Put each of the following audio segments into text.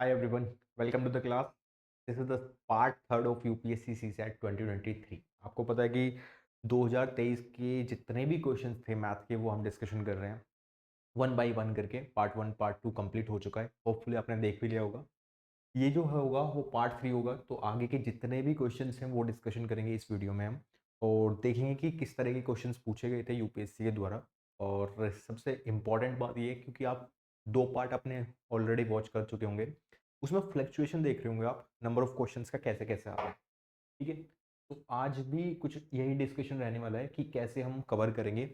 Hi everyone, welcome to the class. This is the part third of UPSC CSAT 2023। आपको पता है कि 2023 के जितने भी क्वेश्चंस थे मैथ के वो हम डिस्कशन कर रहे हैं वन बाय वन करके। Part one part two complete हो चुका है, होपफुली आपने देख भी लिया होगा। ये जो होगा वो पार्ट थ्री होगा, तो आगे के जितने भी क्वेश्चंस हैं वो डिस्कशन करेंगे इस वीडियो में हम, और देखेंगे कि किस तरह के क्वेश्चंस पूछे गए थे यूपीएससी के द्वारा। और सबसे इम्पॉर्टेंट बात ये है, क्योंकि आप दो पार्ट अपने ऑलरेडी वॉच कर चुके होंगे, उसमें फ्लक्चुएशन देख रहे होंगे आप, नंबर ऑफ क्वेश्चंस का कैसे कैसे आ रहा है। ठीक है, तो आज भी कुछ यही डिस्कशन रहने वाला है कि कैसे हम कवर करेंगे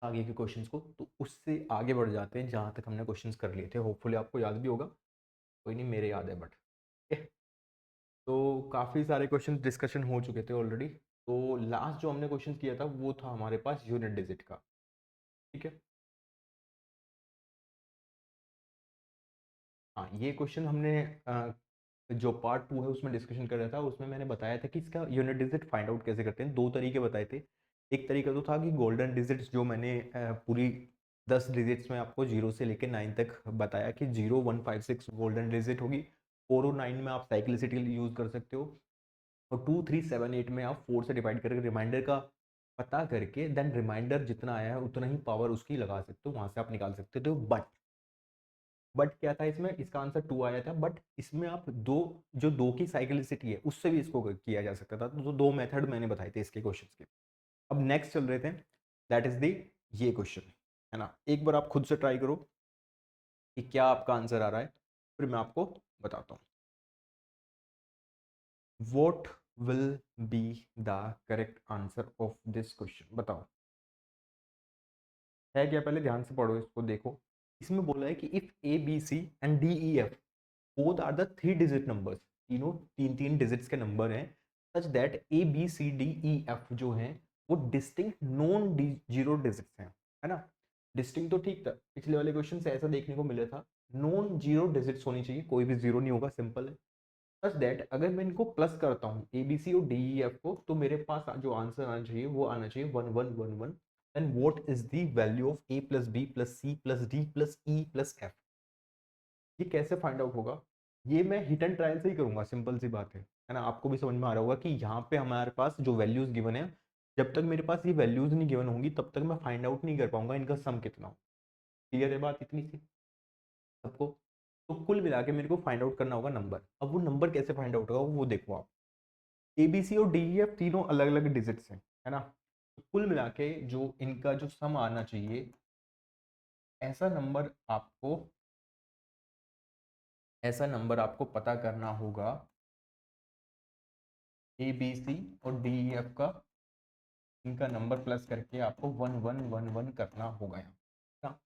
आगे के क्वेश्चंस को। तो उससे आगे बढ़ जाते हैं जहाँ तक हमने क्वेश्चंस कर लिए थे, होपफुली आपको याद भी होगा। कोई नहीं, मेरे याद है बट तो काफ़ी सारे क्वेश्चन डिस्कशन हो चुके थे ऑलरेडी। तो लास्ट जो हमने क्वेश्चन किया था वो था हमारे पास यूनिट डिजिट का। ठीक है, हाँ ये क्वेश्चन हमने जो पार्ट टू है उसमें डिस्कशन कर रहा था, उसमें मैंने बताया था कि इसका यूनिट डिजिट फाइंड आउट कैसे करते हैं। दो तरीके बताए थे। एक तरीका तो था कि गोल्डन डिजिट्स जो मैंने पूरी 10 डिजिट्स में आपको 0 से लेकर 9 तक बताया कि 0 1 5 6 गोल्डन डिजिट होगी। 4 और 9 में आप साइक्लिसिटी यूज़ कर सकते हो, और 2 3 7 8 में आप 4 से डिवाइड करके रिमाइंडर का पता करके देन रिमाइंडर जितना आया है उतना ही पावर उसकी लगा सकते हो, वहां से आप निकाल सकते हो। बट क्या था इसमें, इसका आंसर 2 आया था, बट इसमें आप दो, जो दो की साइक्लिसिटी है उससे भी इसको किया जा सकता था। तो दो मेथड मैंने बताए थे इसके क्वेश्चन के। अब नेक्स्ट चल रहे थे, दैट इज द ये क्वेश्चन है ना। एक बार आप खुद से ट्राई करो कि क्या आपका आंसर आ रहा है, फिर मैं आपको बताता हूँ। What will be the correct answer of this question, बताओ है क्या। पहले ध्यान से पढ़ो इसको, देखो। इसमें बोला है कि if A B C and D E F both are the 3 digit numbers, तीनों तीन तीन डिजिट्स के नंबर हैं, such that A B C D E F जो हैं वो डिस्टिंक्ट नॉन जीरो डिजिट्स हैं, है ना। डिस्टिंक्ट तो ठीक था, पिछले वाले क्वेश्चन से ऐसा देखने को मिला था। नॉन जीरो डिजिट्स होनी चाहिए, कोई भी जीरो नहीं होगा, सिंपल है। सच दैट अगर मैं इनको प्लस करता हूँ ए बी सी और डी ई एफ को, तो मेरे पास जो आंसर आना चाहिए वो आना चाहिए 1111। And what is the value of A plus B plus C plus D plus E plus F. ये कैसे फाइंड आउट होगा, ये मैं हिट एंड ट्रायल से ही करूंगा, सिंपल सी बात है ना। आपको भी समझ में आ रहा होगा कि यहाँ पे हमारे पास जो वैल्यूज गिवन है, जब तक मेरे पास ये वैल्यूज नहीं गिवन होंगी तब तक मैं फाइंड आउट नहीं कर पाऊंगा इनका सम कितना हो। क्लियर है बात इतनी सी सबको। तो कुल मिला के मेरे को फाइंड आउट करना होगा नंबर। अब वो नंबर कैसे फाइंड आउट होगा वो देखो आप। ए बी सी और डी ई एफ तीनों अलग अलग डिजिट्स हैं, है ना। तो कुल मिला के जो इनका जो सम आना चाहिए, ऐसा नंबर आपको ऐसा नंबर आपको पता करना होगा ए बी सी और डी ई एफ का। इनका नंबर प्लस करके आपको 1111 करना होगा यहाँ ना।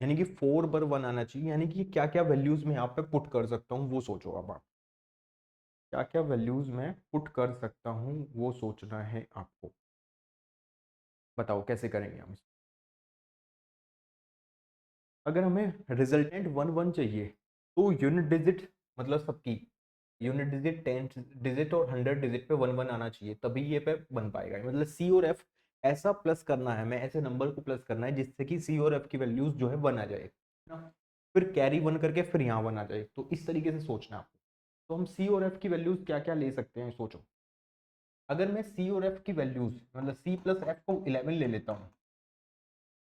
यानी कि 4 पर 1 आना चाहिए। यानी कि क्या क्या वैल्यूज में यहाँ पे पुट कर सकता हूँ वो सोचो। अब आप क्या क्या वैल्यूज में पुट कर सकता हूँ वो सोचना है आपको। बताओ कैसे करेंगे हम इसको। अगर हमें रिजल्टेंट 1 1 चाहिए, तो यूनिट डिजिट, मतलब सबकी यूनिट डिजिट 10 डिजिट और 100 डिजिट पे 1 1 आना चाहिए, तभी ये पे बन पाएगा। मतलब सी और एफ ऐसा प्लस करना है, मैं ऐसे नंबर को प्लस करना है जिससे कि सी और एफ की वैल्यूज जो है 1 आ जाए, है ना? फिर कैरी 1 करके फिर यहाँ 1 आ जाए। तो इस तरीके से सोचना है आपको। तो हम सी और एफ की वैल्यूज क्या क्या ले सकते हैं सोचो। अगर मैं सी और एफ की वैल्यूज, मतलब सी प्लस एफ को 11 ले लेता हूँ,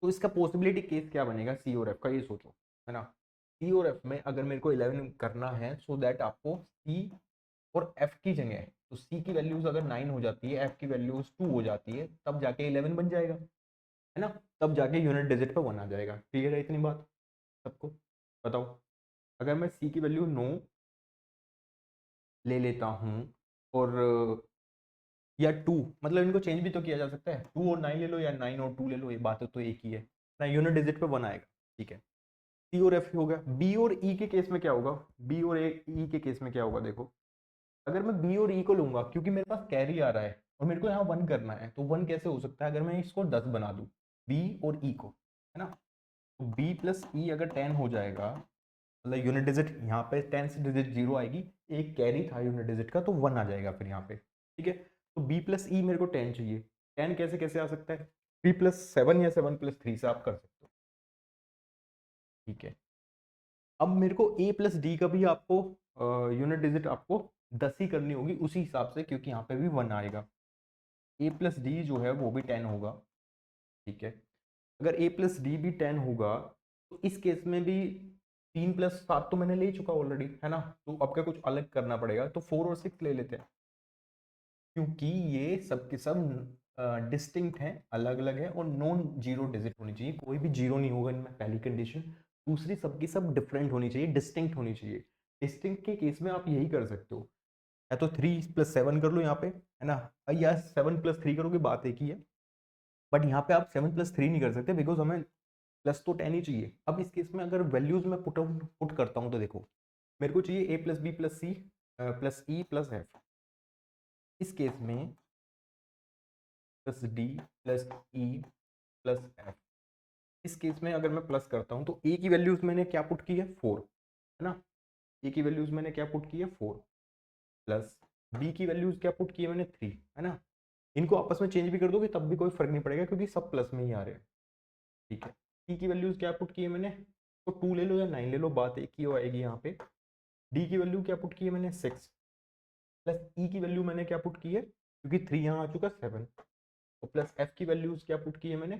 तो इसका पॉसिबिलिटी केस क्या बनेगा सी और एफ का, ये सोचो, है ना। सी और एफ में अगर मेरे को 11 करना है, सो दैट आपको सी और एफ की जगह, तो सी की वैल्यूज अगर 9 हो जाती है, एफ की वैल्यूज 2 हो जाती है, तब जाके 11 बन जाएगा, है ना। तब जाके यूनिट डिजिट पे 1 आ जाएगा। क्लियर है इतनी बात सबको। बताओ, अगर मैं सी की वैल्यू 9 ले लेता हूँ, और या 2, मतलब इनको चेंज भी तो किया जा सकता है, 2 और 9 ले लो या 9 और 2 ले लो, ये बात तो एक ही है ना। यूनिट डिजिट पे 1 आएगा, ठीक है। सी और एफ हो गया। बी और ई के केस में क्या होगा, बी और ई के केस में क्या होगा देखो। अगर मैं बी और ई को लूंगा, क्योंकि मेरे पास कैरी आ रहा है और मेरे को यहाँ 1 करना है, तो 1 कैसे हो सकता है अगर मैं इसको 10 बना दूं, बी और ई को, है ना। तो बी प्लस ई अगर 10 हो जाएगा, मतलब यूनिट डिजिट यहाँ पे 10 से डिजिट 0 आएगी, एक कैरी था यूनिट डिजिट का, तो 1 आ जाएगा फिर यहाँ पे, ठीक है। तो बी प्लस ई मेरे को 10 चाहिए। 10 कैसे कैसे आ सकता है, 3 + 7 या 7 + 3 से आप कर सकते हो, ठीक है। अब मेरे को a प्लस डी का भी आपको यूनिट डिजिट आपको 10 ही करनी होगी उसी हिसाब से, क्योंकि यहाँ पे भी 1 आएगा। a प्लस डी जो है वो भी 10 होगा, ठीक है। अगर a प्लस डी भी 10 होगा तो इस केस में भी 3 प्लस 7 तो मैंने ले चुका ऑलरेडी, है ना। तो अब क्या कुछ अलग करना पड़ेगा, तो 4 और 6 ले लेते हैं, क्योंकि ये सब के सब डिस्टिंक्ट हैं, अलग अलग है, और नॉन जीरो डिजिट होनी चाहिए, कोई भी जीरो नहीं होगा इनमें, पहली कंडीशन। दूसरी, सबकी सब डिफरेंट होनी चाहिए, डिस्टिंक्ट होनी चाहिए। डिस्टिंक्ट के केस में आप यही कर सकते हो, या तो 3 प्लस 7 कर लो यहाँ पे, है ना, या 7 प्लस 3 करोगे, बात एक ही है। बट यहाँ पे आप 7 प्लस 3 नहीं कर सकते, बिकॉज हमें प्लस तो 10 ही चाहिए। अब इस केस में अगर वैल्यूज में पुट करता हूँ तो देखो, मेरे को चाहिए A plus B plus C plus E plus F. इस केस में plus D plus E plus F, इस केस में अगर मैं प्लस करता हूँ तो ए की वैल्यूज मैंने क्या पुट की है, 4, है ना। ए की वैल्यूज मैंने क्या पुट की है, 4, प्लस बी की वैल्यूज क्या पुट की है मैंने, 3, है ना। इनको आपस में चेंज भी कर दोगे तब भी कोई फर्क नहीं पड़ेगा, क्योंकि सब प्लस में ही आ रहे हैं, ठीक है। सी की वैल्यूज क्या पुट की है मैंने, तो 2 ले लो या 9 ले लो, बात एक ही आएगी यहाँ पे। डी की वैल्यू क्या पुट की है मैंने, 6, प्लस ई की वैल्यू मैंने क्या पुट की है, क्योंकि 3 यहाँ आ चुका, 7, तो प्लस एफ की वैल्यूज क्या पुट की है मैंने,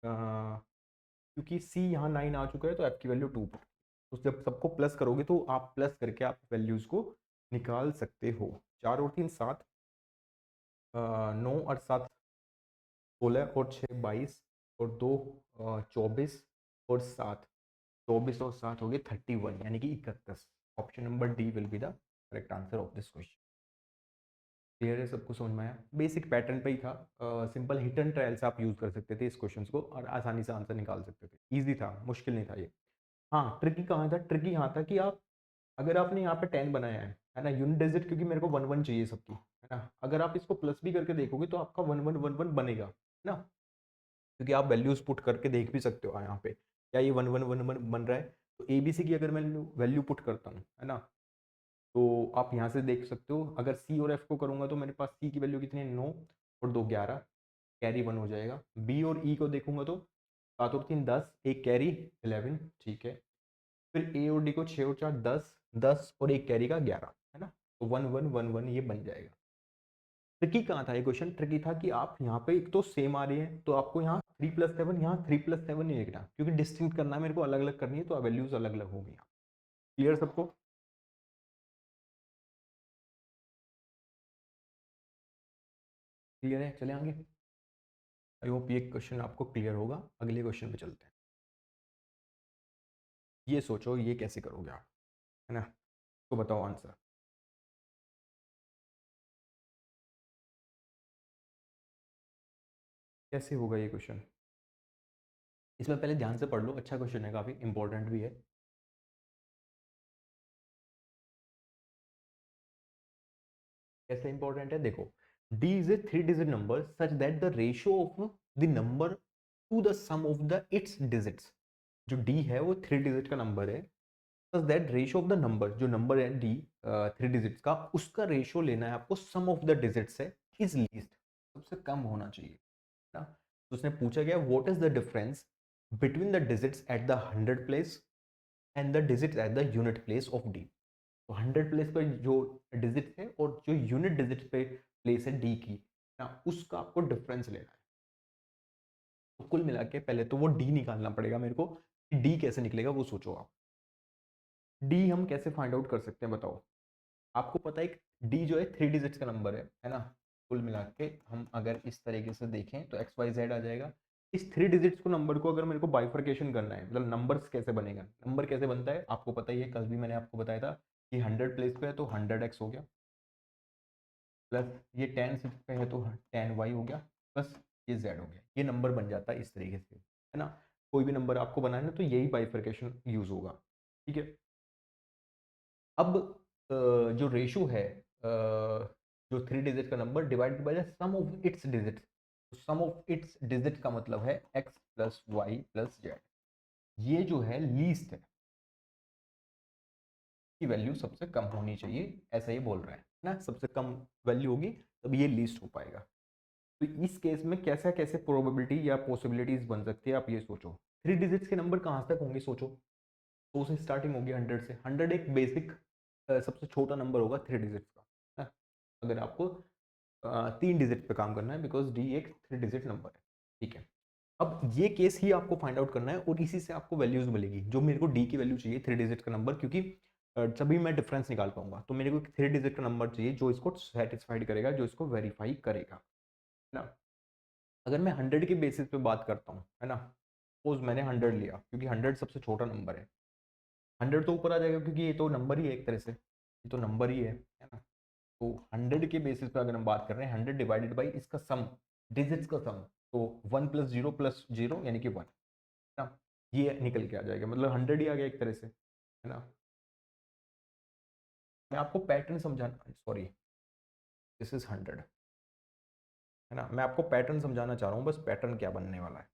क्योंकि सी यहाँ 9 आ चुका है तो एफ की वैल्यू 2 पुट। तो जब सबको प्लस करोगे तो आप प्लस करके आप वैल्यूज को निकाल सकते हो। 4 और 3 7, 9 और 7 16, और 6 22, और 2 24, और 7 24, और 7 हो गए 31, यानी कि 31। Option number D will be the correct answer of this question. Clear है, सबको समझ में आया? बेसिक पैटर्न पे ही था, सिंपल हिट एंड ट्रायल से आप यूज कर सकते थे इस क्वेश्चन को, और आसानी से आंसर निकाल सकते थे। इजी था, मुश्किल नहीं था ये। हाँ, ट्रिकी कहाँ था, ट्रिकी यहाँ था कि आप, अगर आपने यहाँ पे 10 बनाया है ना, यूनिट डिजिट, क्योंकि मेरे को 1 1 चाहिए सबकी, है ना। अगर आप इसको प्लस भी करके देखोगे तो आपका 1 1 1 1 बनेगा, है ना, क्योंकि आप वैल्यूज पुट करके देख भी सकते हो यहाँ पे, क्या ये 1 1 1 1 बन रहा है। तो ए बी सी की अगर मैं वैल्यू पुट करता हूँ, है ना, तो आप यहाँ से देख सकते हो, अगर सी और एफ को करूँगा तो मेरे पास सी की वैल्यू कितनी है, 9, और 2 11, कैरी 1 हो जाएगा। बी और ई को देखूंगा तो 7 और 3 10, एक कैरी 11, ठीक है। फिर ए और डी को 6 और 4 10, 10 और एक कैरी का 11, है ना। तो 1 1 1 1 ये बन जाएगा। ट्रिकी कहाँ था ये क्वेश्चन, ट्रिकी था कि आप यहाँ पे एक तो सेम आ रही है, तो आपको यहाँ 3 प्लस 7, यहाँ 3 प्लस 7 नहीं लिखना, क्योंकि डिस्टिंक्ट करना है मेरे को, अलग अलग करनी है, तो वैल्यूज अलग अलग होगी। क्लियर सबको? क्लियर है, चले आगे। आई होप ये क्वेश्चन आपको क्लियर होगा। अगले क्वेश्चन पे चलते हैं। ये सोचो ये कैसे करोगे आप, है ना, तो बताओ आंसर कैसे होगा ये क्वेश्चन। इसमें पहले ध्यान से पढ़ लो, अच्छा क्वेश्चन है, काफी इंपॉर्टेंट भी है। कैसे इंपॉर्टेंट है, देखो, D is a 3 digit number such that the ratio of the number to the sum of the its digits. जो डी है वो 3 डिजिट का नंबर है, such that ratio of the number, जो नंबर है डी 3 डिजिट्स का, उसका ratio लेना है आपको सम ऑफ द डिजिट्स से, इज लीस्ट, सबसे कम होना चाहिए ना। तो उसने पूछा गया what is the difference between the digits at the 100 place and the digits at the unit place of D. तो 100 प्लेस पर जो डिजिट है और जो यूनिट डिजिट पे प्लेस है डी की ना, उसका आपको डिफरेंस लेना है। तो कुल मिला के पहले तो वो डी निकालना पड़ेगा मेरे को, डी कैसे निकलेगा वो सोचो आप। डी हम कैसे फाइंड आउट कर सकते हैं बताओ। आपको पता है डी जो है 3 डिजिट्स का नंबर है ना। कुल मिला के हम अगर इस तरीके से देखें तो एक्स वाई जेड आ जाएगा। इस 3 डिजिट्स को नंबर को अगर मेरे को बाइफर्केशन करना है, मतलब नंबर्स कैसे बनेगा, नंबर कैसे बनता है आपको पता ही है, कल भी मैंने आपको बताया था कि 100 प्लेस पे है तो 100x हो गया, प्लस ये 10 पे है तो 10y हो गया, प्लस ये z हो गया। ये नंबर बन जाता है इस तरीके से, है ना। कोई भी नंबर आपको बनाना है तो यही बाइफर्केशन यूज होगा, ठीक है। अब जो रेशो है, जो 3 डिजिट का number divided by the sum of its digit, sum of its digit का मतलब है x plus y plus z. ये जो है लीस्ट है, की वैल्यू सबसे कम होनी चाहिए, ऐसा ही बोल रहा है ना, सबसे कम वैल्यू होगी तब ये लीस्ट हो पाएगा। तो इस केस में कैसा कैसे प्रोबेबिलिटी या पॉसिबिलिटीज बन सकती है आप ये सोचो। 3 डिजिट्स के नंबर कहाँ तक होंगे सोचो, 100 से स्टार्टिंग होगी, 100 से। 100 एक बेसिक सबसे छोटा नंबर होगा 3 डिजिट्स का, है ना? अगर आपको 3 डिजिट पे काम करना है, बिकॉज डी एक 3 डिजिट नंबर है, ठीक है। अब ये केस ही आपको फाइंड आउट करना है और इसी से आपको वैल्यूज मिलेगी। जो मेरे को डी की वैल्यू चाहिए 3 डिजिट का नंबर, क्योंकि तभी मैं डिफरेंस निकाल पाऊंगा। तो मेरे को 3 डिजिट का नंबर चाहिए जो इसको सेटिस्फाइड करेगा, जो इसको वेरीफाई करेगा, है ना? अगर मैं 100 के बेसिस पे बात करता हूँ, है ना, सपोज मैंने 100 लिया, क्योंकि 100 सबसे छोटा नंबर है। 100 तो ऊपर आ जाएगा, क्योंकि ये तो नंबर ही है एक तरह से, ये तो नंबर ही है ना? तो 100 के बेसिस पे अगर हम बात कर रहे हैं, 100 डिवाइडेड बाई इसका सम, डिजिट्स का सम, तो 1 प्लस जीरो यानी कि 1, है ना? ये निकल के आ जाएगा, मतलब 100 ही आ गया एक तरह से, है ना? मैं आपको पैटर्न समझाना, सॉरी, दिस इज 100, है ना? मैं आपको पैटर्न समझाना चाह रहा हूँ, बस पैटर्न क्या बनने वाला है,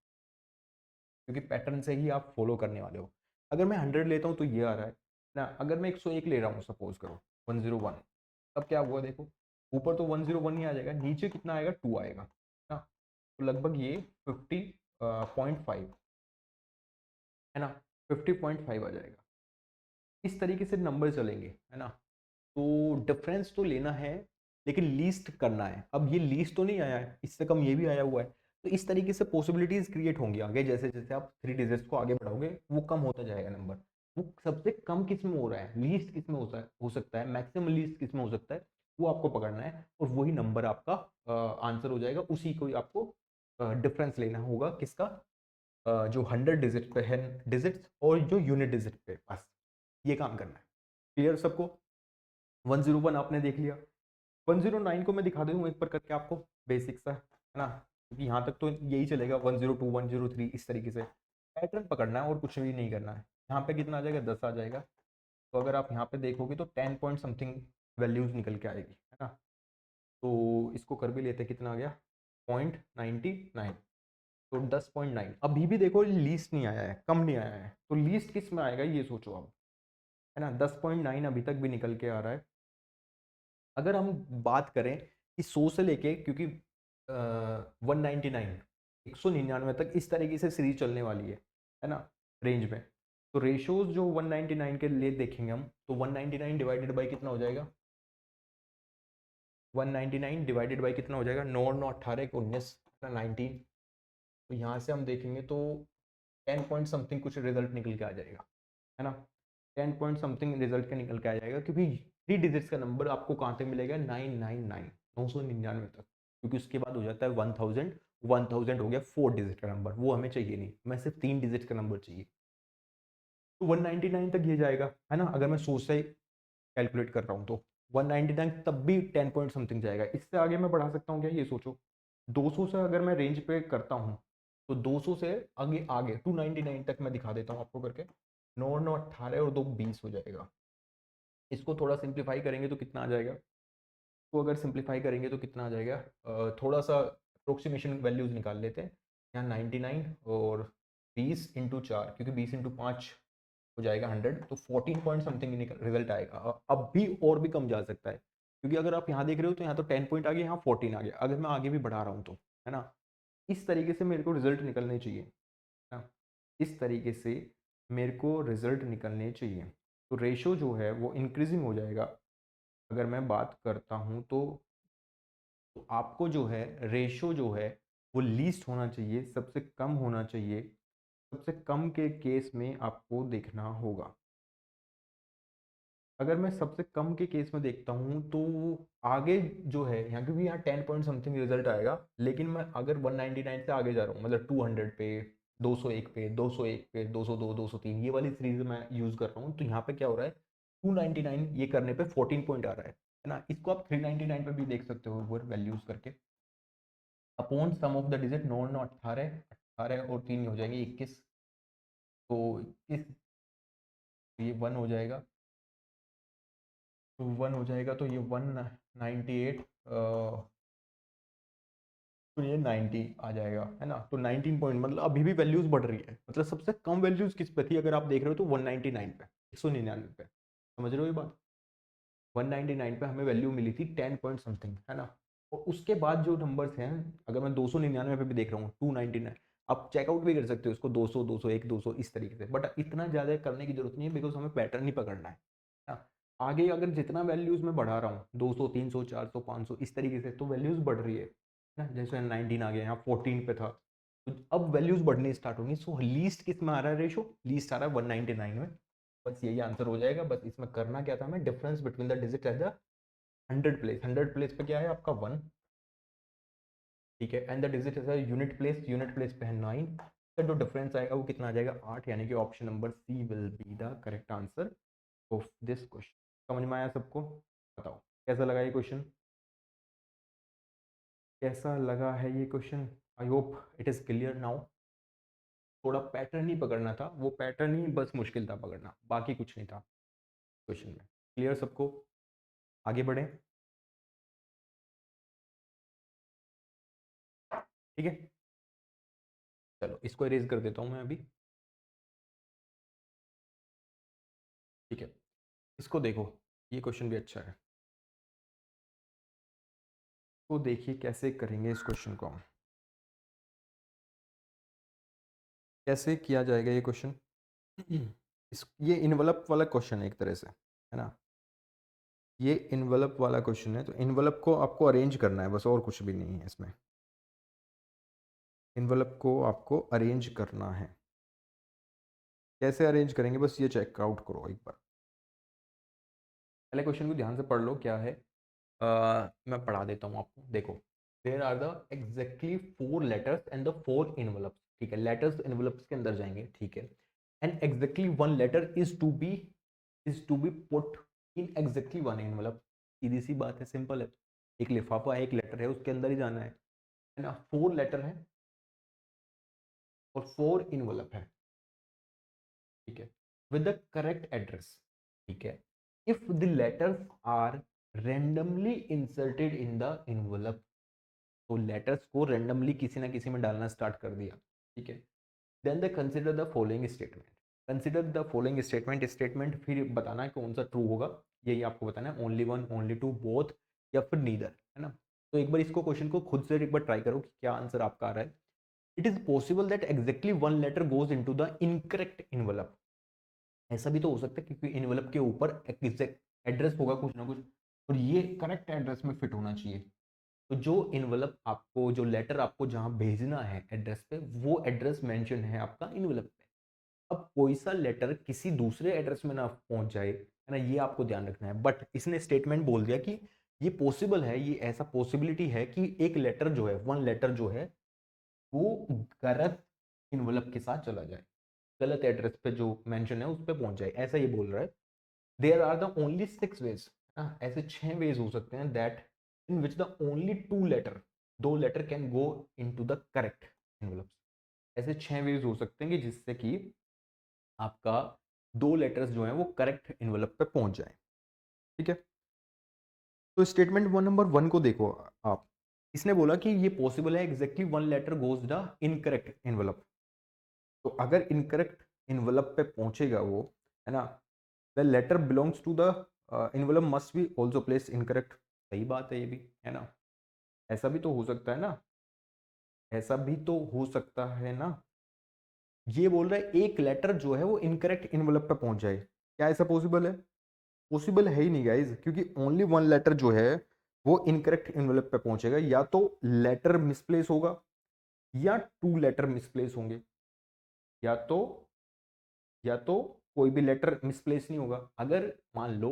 क्योंकि पैटर्न से ही आप फॉलो करने वाले हो। अगर मैं 100 लेता हूँ तो ये आ रहा है ना। अगर मैं 101 ले रहा हूँ, सपोज करो 101, तब क्या हुआ देखो, ऊपर तो 101 ही आ जाएगा, नीचे कितना आएगा, 2 आएगा ना। तो लगभग ये 50.5, है ना, 50.5 आ जाएगा। इस तरीके से नंबर चलेंगे, है ना? तो डिफरेंस तो लेना है, लेकिन लीस्ट करना है। अब ये लीस्ट तो नहीं आया है, इससे कम ये भी आया हुआ है। तो इस तरीके से पॉसिबिलिटीज क्रिएट होंगी आगे, जैसे जैसे आप 3 डिजिट्स को आगे बढ़ाओगे वो कम होता जाएगा नंबर। वो सबसे कम किस में हो रहा है, लीस्ट किस में हो सकता है, मैक्सिमम लीस्ट किस में हो सकता है, वो आपको पकड़ना है, और वही नंबर आपका आंसर हो जाएगा। उसी को ही आपको डिफरेंस लेना होगा, किसका, जो 100 डिजिट पे है, डिजिट्स, और जो यूनिट डिजिट पे, बस ये काम करना है। क्लियर सबको? 101 आपने देख लिया। 109 को मैं दिखा दूँ एक बार करके आपको, बेसिक सा, है ना? क्योंकि यहाँ तक तो यही चलेगा, 102 103 इस तरीके से पैटर्न पकड़ना है और कुछ भी नहीं करना है। यहाँ पे कितना आ जाएगा, 10 आ जाएगा। तो अगर आप यहाँ पे देखोगे तो 10 पॉइंट समथिंग वैल्यूज निकल के आएगी, है ना? तो इसको कर भी लेते हैं, कितना आ गया, 0.99। तो 10.9, अभी भी देखो लीस्ट नहीं आया है, कम नहीं आया है, तो लीस्ट किस में आएगा ये सोचो अब, है ना? 10.9 अभी तक भी निकल के आ रहा है। अगर हम बात करें कि 100 से लेके, क्योंकि 199, 199 तक इस तरीके से सीरीज चलने वाली है ना, रेंज में। तो रेशियोज जो 199 के लिए देखेंगे हम, तो 199 डिवाइडेड बाई कितना हो जाएगा, 199 डिवाइडेड बाई कितना हो जाएगा, 9 9 18 19 19। तो यहाँ से हम देखेंगे तो 10 पॉइंट समथिंग कुछ रिजल्ट निकल के आ जाएगा, है ना? 10 पॉइंट समथिंग रिजल्ट का निकल के आ जाएगा, क्योंकि 3 डिजिट्स का नंबर आपको कहाँ तक मिलेगा, 999, 999 तक, क्योंकि उसके बाद हो जाता है 1000। 1000 हो गया 4 डिजिट का नंबर, वो हमें चाहिए नहीं, हमें सिर्फ 3 डिजिट का नंबर चाहिए। तो 199 तक ये जाएगा, है ना? अगर मैं 100 से कैलकुलेट कर रहा हूँ तो 199 तब भी 10 पॉइंट समथिंग जाएगा। इससे आगे मैं बढ़ा सकता हूँ क्या, ये सोचो। 200 से अगर मैं रेंज पे करता हूँ, तो 200 से आगे आगे 299 तक मैं दिखा देता हूँ आपको करके। 9 9 18 और 2 20 हो जाएगा। इसको थोड़ा सिंप्लीफाई करेंगे तो कितना आ जाएगा, तो अगर सिंप्लीफाई करेंगे तो कितना आ जाएगा, थोड़ा सा अप्रोक्सीमेशन वैल्यूज निकाल लेते हैं। यहाँ 99 और 20 इंटू 4, क्योंकि 20 इंटू 5 हो जाएगा 100, तो 14 पॉइंट समथिंग रिजल्ट आएगा। अब भी और भी कम जा सकता है, क्योंकि अगर आप यहाँ देख रहे हो तो यहाँ तो 10 पॉइंट आ गया, यहाँ 14 आ गया। अगर मैं आगे भी बढ़ा रहा हूँ तो, है ना, इस तरीके से मेरे को रिजल्ट निकलने चाहिए, है ना? इस तरीके से मेरे को रिजल्ट निकलने चाहिए। तो रेशो जो है वो इंक्रीजिंग हो जाएगा। अगर मैं बात करता हूँ तो आपको जो है रेशो जो है वो लीस्ट होना चाहिए, सबसे कम होना चाहिए। सबसे कम के केस में आपको देखना होगा। अगर मैं सबसे कम के केस में देखता हूँ तो आगे जो है यहाँ, क्योंकि यहाँ 10 पॉइंट समथिंग रिजल्ट आएगा, लेकिन मैं अगर 199 से आगे जा रहा हूँ, मतलब 200 पे, 201 पे, 201 पे, 202, 203, ये वाली सीरीज मैं यूज़ कर रहा हूँ, तो यहाँ पे क्या हो रहा है, 299 ये करने पे 14 पॉइंट आ रहा है ना? इसको आप 399 पे भी देख सकते हो वो वैल्यूज करके। Upon sum of the digit, 9 9 18, 18 और 3 हो जाएंगे 21। तो इस ये 1 हो जाएगा, तो 1 हो जाएगा, तो ये 198, तो ये 90 आ जाएगा, है ना? तो 19 पॉइंट, मतलब अभी भी वैल्यूज बढ़ रही है। मतलब सबसे कम वैल्यूज किस पे थी, अगर आप देख रहे हो तो 199 पे, 199 पे, समझ रहे हो ये बात? 199 पे हमें वैल्यू मिली थी 10 पॉइंट समथिंग, है ना? और उसके बाद जो नंबर्स हैं, अगर मैं 299 पे भी देख रहा हूँ, 299, आप चेकआउट भी कर सकते हो इसको 200 201 200 इस तरीके से, बट इतना ज़्यादा करने की जरूरत नहीं है बिकॉज हमें पैटर्न ही पकड़ना है ना। आगे अगर जितना वैल्यूज मैं बढ़ा रहा हूँ 200 300 400 500 इस तरीके से, तो वैल्यूज बढ़ रही है ना। जैसे 19 आ गया, यहाँ 14 पे था, तो अब वैल्यूज बढ़नी स्टार्ट होंगी। सो लीस्ट किस में आ रहा है रेशो? लीस्ट आ रहा है 199 में। बस यही आंसर हो जाएगा। बस इसमें करना क्या था हमें, difference between the digit at the 100 place. 100 place पे क्या है आपका 1, ठीक है, and the digit is unit place पे है 9, तो जो डिफरेंस आएगा वो कितना आ जाएगा 8, यानी कि option number C will be the correct answer of this question. समझ में आया सबको? बताओ कैसा लगा ये क्वेश्चन, कैसा लगा है ये question? I hope it is clear now. थोड़ा पैटर्न ही पकड़ना था, वो पैटर्न ही बस मुश्किल था पकड़ना, बाकी कुछ नहीं था क्वेश्चन में। क्लियर सबको? आगे बढ़े, ठीक है। चलो इसको इरेज कर देता हूँ मैं अभी, ठीक है। इसको देखो, ये क्वेश्चन भी अच्छा है, तो देखिए कैसे करेंगे इस क्वेश्चन को हम, कैसे किया जाएगा ये क्वेश्चन। इस ये इन्वेलप वाला क्वेश्चन है एक तरह से, है ना। ये इन्वेलप वाला क्वेश्चन है, तो इन्वेलप को आपको अरेंज करना है बस, और कुछ भी नहीं है इसमें। इन्वेलप को आपको अरेंज करना है, कैसे अरेंज करेंगे बस ये चेक आउट करो एक बार। पहले क्वेश्चन को ध्यान से पढ़ लो क्या है। मैं पढ़ा देता हूँ आपको, देखो। There are the exactly 4 letters and the 4 envelopes, ठीक है। लेटर्स इन्वेलप्स के अंदर जाएंगे, ठीक है। And exactly 1 letter is to be put in exactly 1 envelope. सीधी सी बात है, सिंपल है। एक लिफाफा है, एक लेटर है, उसके अंदर ही जाना है ना। 4 लेटर है और 4 इन्वेलप है, ठीक है, विद द करेक्ट एड्रेस, ठीक है। If the letters are randomly inserted in the envelope, तो लेटर्स को रेंडमली किसी ना किसी में डालना स्टार्ट कर दिया, ठीक है। Then they consider the following statement. Consider the following statement, statement फिर बताना है कौन सा ट्रू होगा, यही आपको बताना है। Only one, only two, both, या फिर नीदर, है ना। तो एक बार इसको क्वेश्चन को खुद से एक बार ट्राई करो कि क्या आंसर आपका आ रहा है। It is possible that exactly 1 letter goes into the incorrect envelope. ऐसा भी तो हो सकता है क्योंकि इन्वेलप के ऊपर एग्जैक्ट एड्रेस होगा कुछ ना कुछ, और ये करेक्ट एड्रेस में फिट होना चाहिए। तो जो इन्वेलप आपको, जो लेटर आपको जहां भेजना है एड्रेस पे, वो एड्रेस मेंशन है आपका इन्वेलप पे। अब कोई सा लेटर किसी दूसरे एड्रेस में ना पहुंच जाए, है ना, ये आपको ध्यान रखना है। बट इसने स्टेटमेंट बोल दिया कि ये पॉसिबल है, ये ऐसा पॉसिबिलिटी है कि एक लेटर जो है, 1 लेटर जो है, वो गलत इन्वेलप के साथ चला जाए, गलत एड्रेस पे जो मेंशन है उस पे पहुंच जाए, ऐसा ये बोल रहा है। There are the only 6 ways, ऐसे 6 वेज हो सकते हैं that in which the only 2 letter, 2 letter can go into the correct envelope. ऐसे 6 वेज हो सकते हैं कि जिससे कि आपका 2 लेटर्स जो हैं वो करेक्ट एनवलप पे पहुंच जाए, ठीक है। तो स्टेटमेंट वन नंबर 1 को देखो आप। इसने बोला कि ये पॉसिबल है exactly 1 letter goes the incorrect envelope. तो अगर इनकरेक्ट इन्वेलप पे पहुंचेगा वो, है ना, the letter belongs to the envelope must be also place incorrect. सही बात है ये भी, है ना। ऐसा भी तो हो सकता है ना, ऐसा भी तो हो सकता है ना। ये बोल रहा है एक लेटर जो है वो इनकरेक्ट इन्वेलप पे पहुंच जाए, क्या ऐसा पॉसिबल है? पॉसिबल है ही नहीं गाइज, क्योंकि ओनली 1 लेटर जो है वो इनकरेक्ट इन्वेलप पे पहुंचेगा। या तो लेटर मिसप्लेस होगा, या 2 लेटर मिसप्लेस होंगे, या तो या तो कोई भी लेटर मिसप्लेस नहीं होगा। अगर मान लो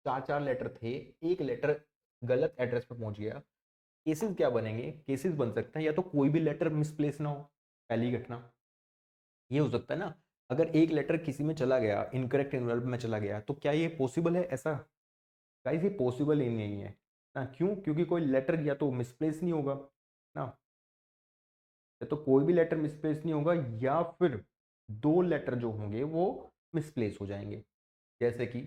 4 लेटर थे, एक लेटर गलत एड्रेस पे पहुंच गया, केसेस क्या बनेंगे? केसेस बन सकते हैं या तो कोई भी लेटर मिसप्लेस ना हो, पहली घटना ये हो सकता है ना। अगर एक लेटर किसी में चला गया, इनकरेक्ट एनवलप में चला गया, तो क्या ये पॉसिबल है ऐसा? गाइस ये पॉसिबल ही नहीं है ना। क्यों? क्योंकि कोई लेटर या तो मिसप्लेस नहीं होगा ना, या तो कोई भी लेटर मिसप्लेस नहीं होगा, या फिर 2 लेटर जो होंगे वो मिसप्लेस हो जाएंगे। जैसे कि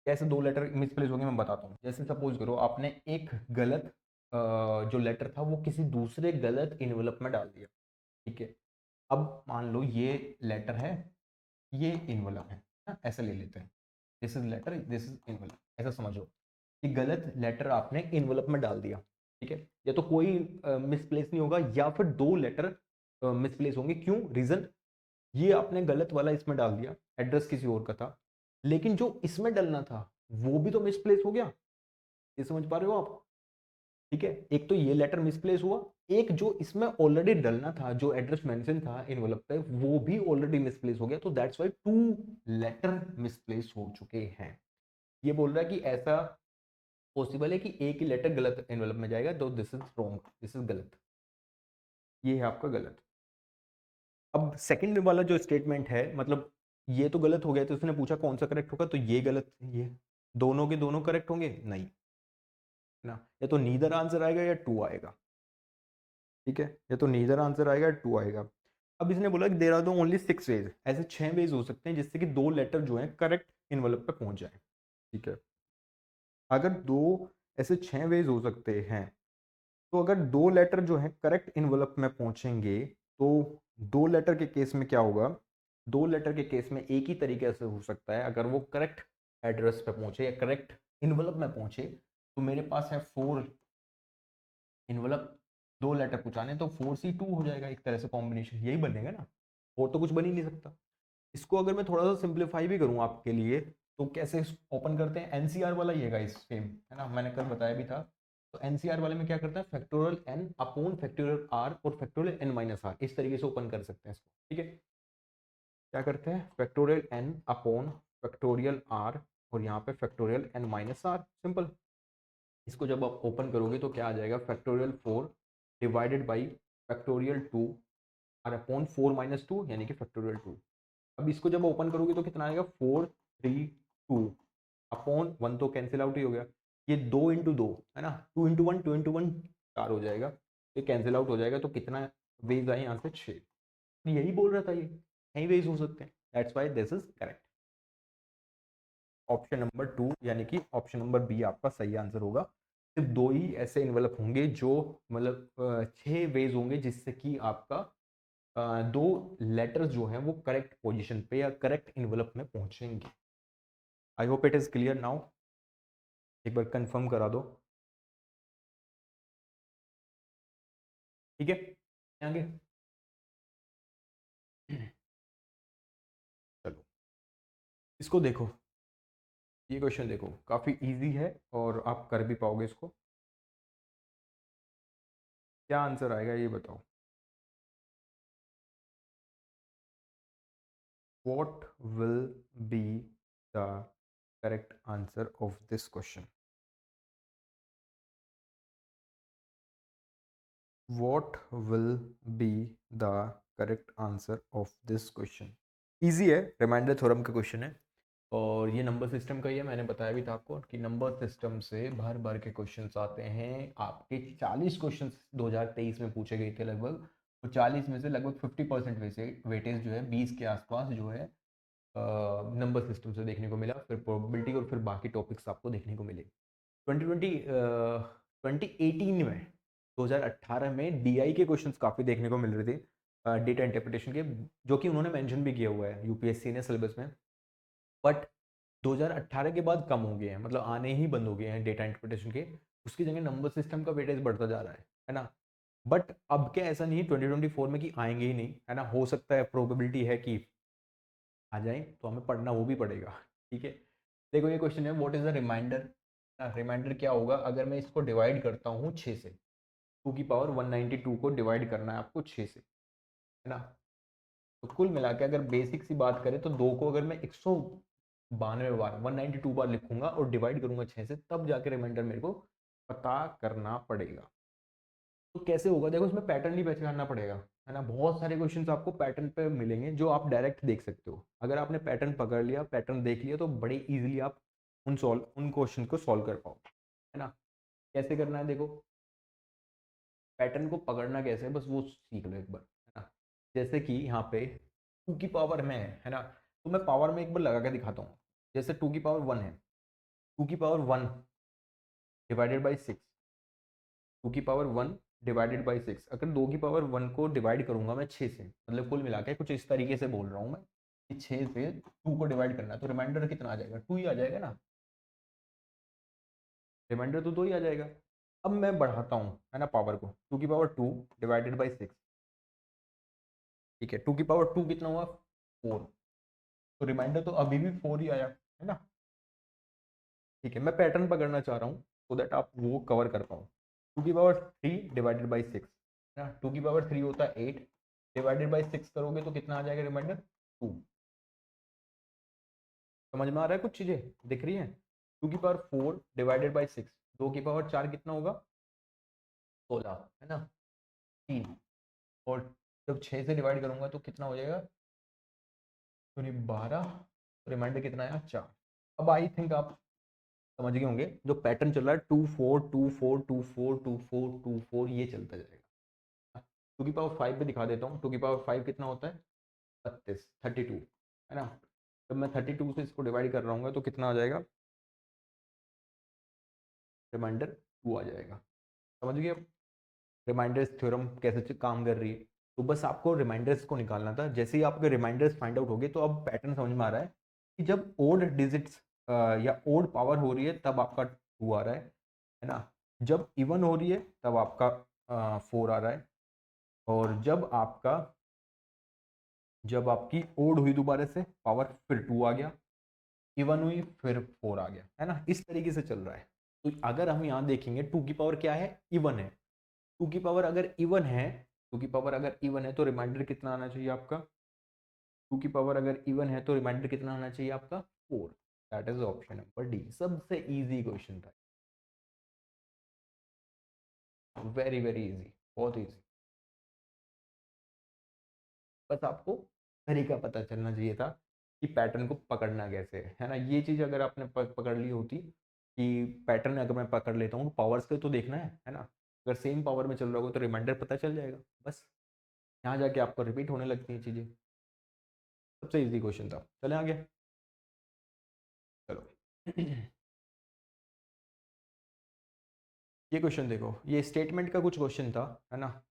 कैसे 2 लेटर मिसप्लेस होंगे मैं बताता हूँ। जैसे सपोज करो आपने एक गलत जो लेटर था वो किसी दूसरे गलत इन्वेलप में डाल दिया, ठीक है। अब मान लो ये लेटर है, ये इन्वेलप है ना, ऐसा ले लेते हैं। This is letter, this is envelope, ऐसा समझो कि गलत लेटर आपने इन्वेलप में डाल दिया, ठीक है। या तो कोई मिसप्लेस नहीं होगा, या फिर 2 लेटर मिसप्लेस होंगे। क्यों? रीजन, ये आपने गलत वाला इसमें डाल दिया, एड्रेस किसी और का था, लेकिन जो इसमें डलना था वो भी तो मिसप्लेस हो गया। ये समझ पा रहे हो आप? ठीक है, एक तो ये लेटर मिसप्लेस हुआ, एक जो इसमें ऑलरेडी डलना था, जो एड्रेस मेंशन था इनवलप पे, वो भी ऑलरेडी मिसप्लेस हो गया। तो दैट्स व्हाई 2 लेटर मिसप्लेस हो चुके हैं। ये बोल रहा है कि ऐसा पॉसिबल है कि एक ही लेटर गलत एनवलप में जाएगा, तो this is wrong, this is गलत, ये है आपका गलत। अब सेकंड वाला जो स्टेटमेंट है, मतलब ये तो गलत हो गया, तो उसने पूछा कौन सा करेक्ट होगा, तो ये गलत, ये दोनों के दोनों करेक्ट होंगे नहीं ना, या तो नीदर आंसर आएगा या 2 आएगा। ठीक है, या तो नीदर आंसर आएगा या 2 आएगा। अब इसने बोला कि देर आर दो ओनली 6 वेज, ऐसे 6 वेज हो सकते हैं जिससे कि 2 लेटर जो है करेक्ट इनवलप पे पहुंच जाए। ठीक है, अगर 2 ऐसे 6 वेज हो सकते हैं, तो अगर 2 लेटर जो है करेक्ट इनवलप में पहुंचेंगे, तो 2 लेटर के केस में क्या होगा, 2 लेटर के केस में एक ही तरीके से हो सकता है, अगर वो करेक्ट एड्रेस पे पहुंचे या करेक्ट इनवलप में पहुंचे, तो मेरे पास है 4 इनवलप, 2 लेटर पहुंचाने, तो 4C2 हो जाएगा, एक तरह से कॉम्बिनेशन यही बनेगा ना, और तो कुछ बन ही नहीं सकता। इसको अगर मैं थोड़ा सा सिंप्लीफाई भी करूँ आपके लिए, तो कैसे ओपन करते हैं, एनसीआर वाला ये गाइस सेम है ना, मैंने कल बताया भी था। तो एनसीआर वाले में क्या करता है, factorial n upon factorial r और फैक्टोरियल एन माइनस आर, इस तरीके से ओपन कर सकते हैं इसको। ठीक है, क्या करते हैं, factorial n upon factorial r और यहाँ पे factorial n minus r, simple. इसको जब आप ओपन करोगे तो क्या आ जाएगा, factorial 4 divided by factorial 2 r upon 4 - 2 यानी कि फैक्टोरियल 2। अब इसको जब ओपन करोगे तो कितना आएगा, 4 3 2 अपॉन 1 तो कैंसिल आउट ही हो गया, ये 2 × 2 है ना, 2 × 1 2 × 1 4 हो जाएगा, ये कैंसिल आउट हो जाएगा, तो कितना वेज आए यहाँ से 6। यही बोल रहा था, ये यही वेज हो सकते हैं, that's why this is correct. Option number 2 यानी कि ऑप्शन नंबर बी आपका सही आंसर होगा। सिर्फ 2 ही ऐसे इन्वेलप होंगे जो मतलब 6 वेज होंगे जिससे कि आपका 2 लेटर्स जो हैं वो करेक्ट पोजीशन पे या करेक्ट इन्वेलप में पहुंचेंगे। I hope it is clear now, एक बार कंफर्म करा दो। ठीक है, आगे चलो, इसको देखो, ये क्वेश्चन देखो, काफी इजी है और आप कर भी पाओगे इसको। क्या आंसर आएगा ये बताओ, what will be the correct answer of this question, what will be the correct answer of this question। Easy है, रिमाइंडर थ्योरम का क्वेश्चन है, और ये नंबर सिस्टम का ही है, मैंने बताया भी था आपको कि नंबर सिस्टम से भर भर के क्वेश्चंस आते हैं। आपके 40 क्वेश्चंस 2023 में पूछे गए थे लगभग, तो 40 में से लगभग 50% वैसे वेटेज जो है 20 के आसपास जो है नंबर सिस्टम से देखने को मिला, फिर प्रोबेबिलिटी और फिर बाकी टॉपिक्स आपको देखने को मिले। 2018 में 2018 में डीआई के क्वेश्चंस काफ़ी देखने को मिल रहे थे, डेटा इंटरप्रिटेशन के, जो कि उन्होंने मेंशन भी किया हुआ है यूपीएससी ने सिलेबस में, बट 2018 के बाद कम हो गए हैं, मतलब आने ही बंद हो गए हैं डेटा इंटरप्रिटेशन के, उसकी जगह नंबर सिस्टम का वेटेज बढ़ता जा रहा है ना। बट अब क्या ऐसा नहीं है 2024 में कि आएंगे ही नहीं, है ना, हो सकता है, प्रोबेबिलिटी है कि आ जाए, तो हमें पढ़ना वो भी पड़ेगा। ठीक है, देखो ये क्वेश्चन है, what is the remainder, remainder क्या होगा अगर मैं इसको डिवाइड करता हूँ 6 से, 2 की पावर 192 को डिवाइड करना है आपको 6 से, है ना। तो कुल मिला के अगर बेसिक सी बात करें तो 2 को अगर मैं 192 बार 192 बार लिखूंगा और डिवाइड करूंगा 6 से, तब जाके रिमाइंडर मेरे को पता करना पड़ेगा। तो कैसे होगा, देखो इसमें पैटर्न ही पहचानना पड़ेगा, है ना। बहुत सारे क्वेश्चंस आपको पैटर्न पे मिलेंगे जो आप डायरेक्ट देख सकते हो, अगर आपने पैटर्न पकड़ लिया, पैटर्न देख लिया, तो बड़े इजीली आप उन क्वेश्चन को सॉल्व कर पाओ, है ना। कैसे करना है देखो, पैटर्न को पकड़ना कैसे है बस वो सीख लो एक बार, है ना। जैसे कि यहाँ पे 2 की पावर में है ना, तो मैं पावर में एक बार लगा के दिखाता हूँ। जैसे 2 की पावर 1 है, 2 की पावर 1 डिवाइडेड बाई 6, 2 की पावर 1 डिवाइडेड बाई 6, अगर 2 की पावर 1 को डिवाइड करूंगा मैं 6 से, मतलब कुल मिला के कुछ इस तरीके से बोल रहा हूँ मैं कि 6 से 2 को डिवाइड करना है, तो रिमाइंडर कितना आ जाएगा, 2 ही आ जाएगा ना, रिमाइंडर तो 2 ही आ जाएगा। अब मैं बढ़ाता हूँ, है ना, पावर को, 2 की पावर 2 डिवाइडेड बाई 6, ठीक है, 2 कितना हुआ 4, तो रिमाइंडर तो अभी भी 4 ही आया है ना। ठीक है, मैं पैटर्न पकड़ना चाह रहा हूँ सो दैट आप वो कवर कर पाऊँ। 2 की पावर 3 डिवाइडेड बाई 6 है ना, 2 की पावर 3 होता है 8, डिवाइडेड बाई 6 करोगे तो कितना आ जाएगा रिमाइंडर 2। समझ में आ रहा है, कुछ चीजें दिख रही हैं। 2 की पावर 4 डिवाइडेड बाई 6, 2 की पावर 4 कितना होगा 16 है ना, 3, और जब 6 से डिवाइड करूंगा तो कितना हो जाएगा, सॉरी 12, रिमाइंडर कितना आया 4। अब आई थिंक आप समझ गए होंगे जो पैटर्न चल रहा है 2 4 2 4 2 4 2 4 ये चलता जाएगा। 2 की पावर 5 पे दिखा देता हूँ, 2 की पावर 5 कितना होता है 32, 32 है ना। जब मैं 32 से इसको डिवाइड कर रहा हूँ तो कितना आ जाएगा, रिमाइंडर 2 आ जाएगा। समझ गए अब रिमाइंडर्स थ्योरम कैसे काम कर रही है। तो बस आपको रिमाइंडर्स को निकालना था, जैसे ही आपके रिमाइंडर्स फाइंड आउट हो गए तो अब पैटर्न समझ में आ रहा है कि जब ओड डिजिट्स या ओड पावर हो रही है तब आपका 2 आ रहा है ना, जब इवन हो रही है तब आपका 4 आ रहा है, और जब आपकी ओड हुई दोबारा से पावर फिर 2 आ गया, इवन हुई फिर 4 आ गया, है ना, इस तरीके से चल रहा है। तो अगर हम यहाँ देखेंगे 2 की पावर क्या है इवन है, 2 की पावर अगर इवन है, 2 की पावर अगर इवन है तो रिमाइंडर कितना आना चाहिए आपका, 2 की पावर अगर इवन है तो रिमाइंडर कितना आना चाहिए आपका 4। That is option number D, सबसे इजी क्वेश्चन था, वेरी वेरी इजी, बहुत इजी। बस आपको तरीका पता चलना चाहिए था कि पैटर्न को पकड़ना कैसे है ना, ये चीज अगर आपने पकड़ ली होती कि पैटर्न अगर मैं पकड़ लेता हूँ पावर्स के तो देखना है ना, अगर सेम पावर में चल रहा होगा तो रिमाइंडर पता चल जाएगा, बस यहाँ जाके आपको रिपीट होने लगती हैं चीजें। सबसे इजी क्वेश्चन था, चले आगे, चलो। ये क्वेश्चन देखो, ये स्टेटमेंट का कुछ क्वेश्चन था है ना,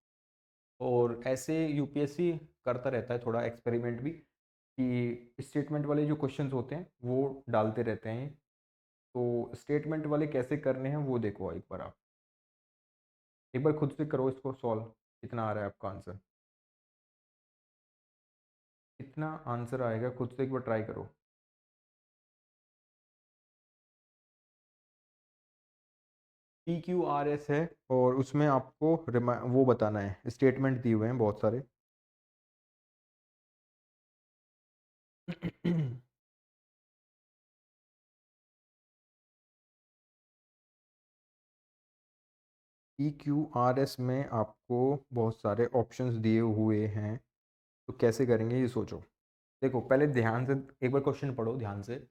और ऐसे यूपीएससी करता रहता है थोड़ा एक्सपेरिमेंट भी कि स्टेटमेंट वाले जो क्वेश्चंस होते हैं वो डालते रहते हैं। तो स्टेटमेंट वाले कैसे करने हैं वो देखो एक बार, आप एक बार खुद से करो इसको सॉल्व, कितना आ रहा है आपका आंसर, कितना आंसर आएगा खुद से एक बार ट्राई करो। PQRS है और उसमें आपको वो बताना है, स्टेटमेंट दिए हुए हैं बहुत सारे। PQRS में आपको बहुत सारे ऑप्शंस दिए हुए हैं, तो कैसे करेंगे ये सोचो। देखो पहले ध्यान से एक बार क्वेश्चन पढ़ो ध्यान से,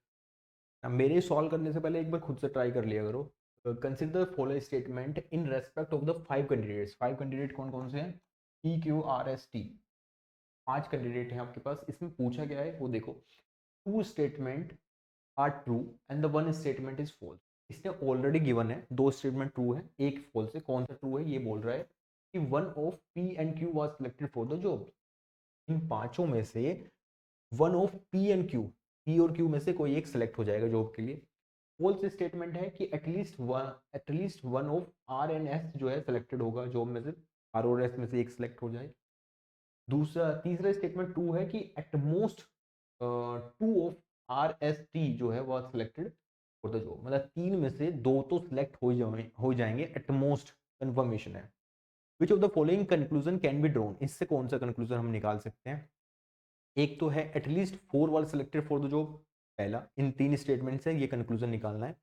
मेरे सॉल्व करने से पहले एक बार खुद से ट्राई कर लिया करो। Consider the following statement in respect of the 5 candidates, 5 candidate कौन कौन से हैं, PQRST, 5 कैंडिडेट हैं आपके पास, इसमें पूछा गया है वो देखो, 2 statement are true and the one statement is false. इसने ऑलरेडी गिवन है 2 स्टेटमेंट ट्रू है, एक फॉल्स है, कौन सा ट्रू है ये बोल रहा है कि one of P and Q was selected for the job. इन पांचों में से one of P and Q, P और Q में से कोई एक सिलेक्ट हो जाएगा जॉब के लिए। फॉल्स स्टेटमेंट है कि at least one of R and S जो है सिलेक्टेड होगा जॉब में से, R और S में से एक सिलेक्ट हो जाए। तीसरा स्टेटमेंट ट्रू है कि एट मोस्ट 2 ऑफ RST जो है वो सिलेक्टेड फॉर द जॉब, मतलब 3 में से 2 तो सिलेक्ट हो जाएंगे एट मोस्ट, कंफर्मेशन है। विच of the following conclusion can be drawn, इससे कौन सा कंक्लूजन हम निकाल सकते हैं। एक तो है at least 4 was selected for the job, पहला इन 3 स्टेटमेंट से ये कंक्लूजन निकालना है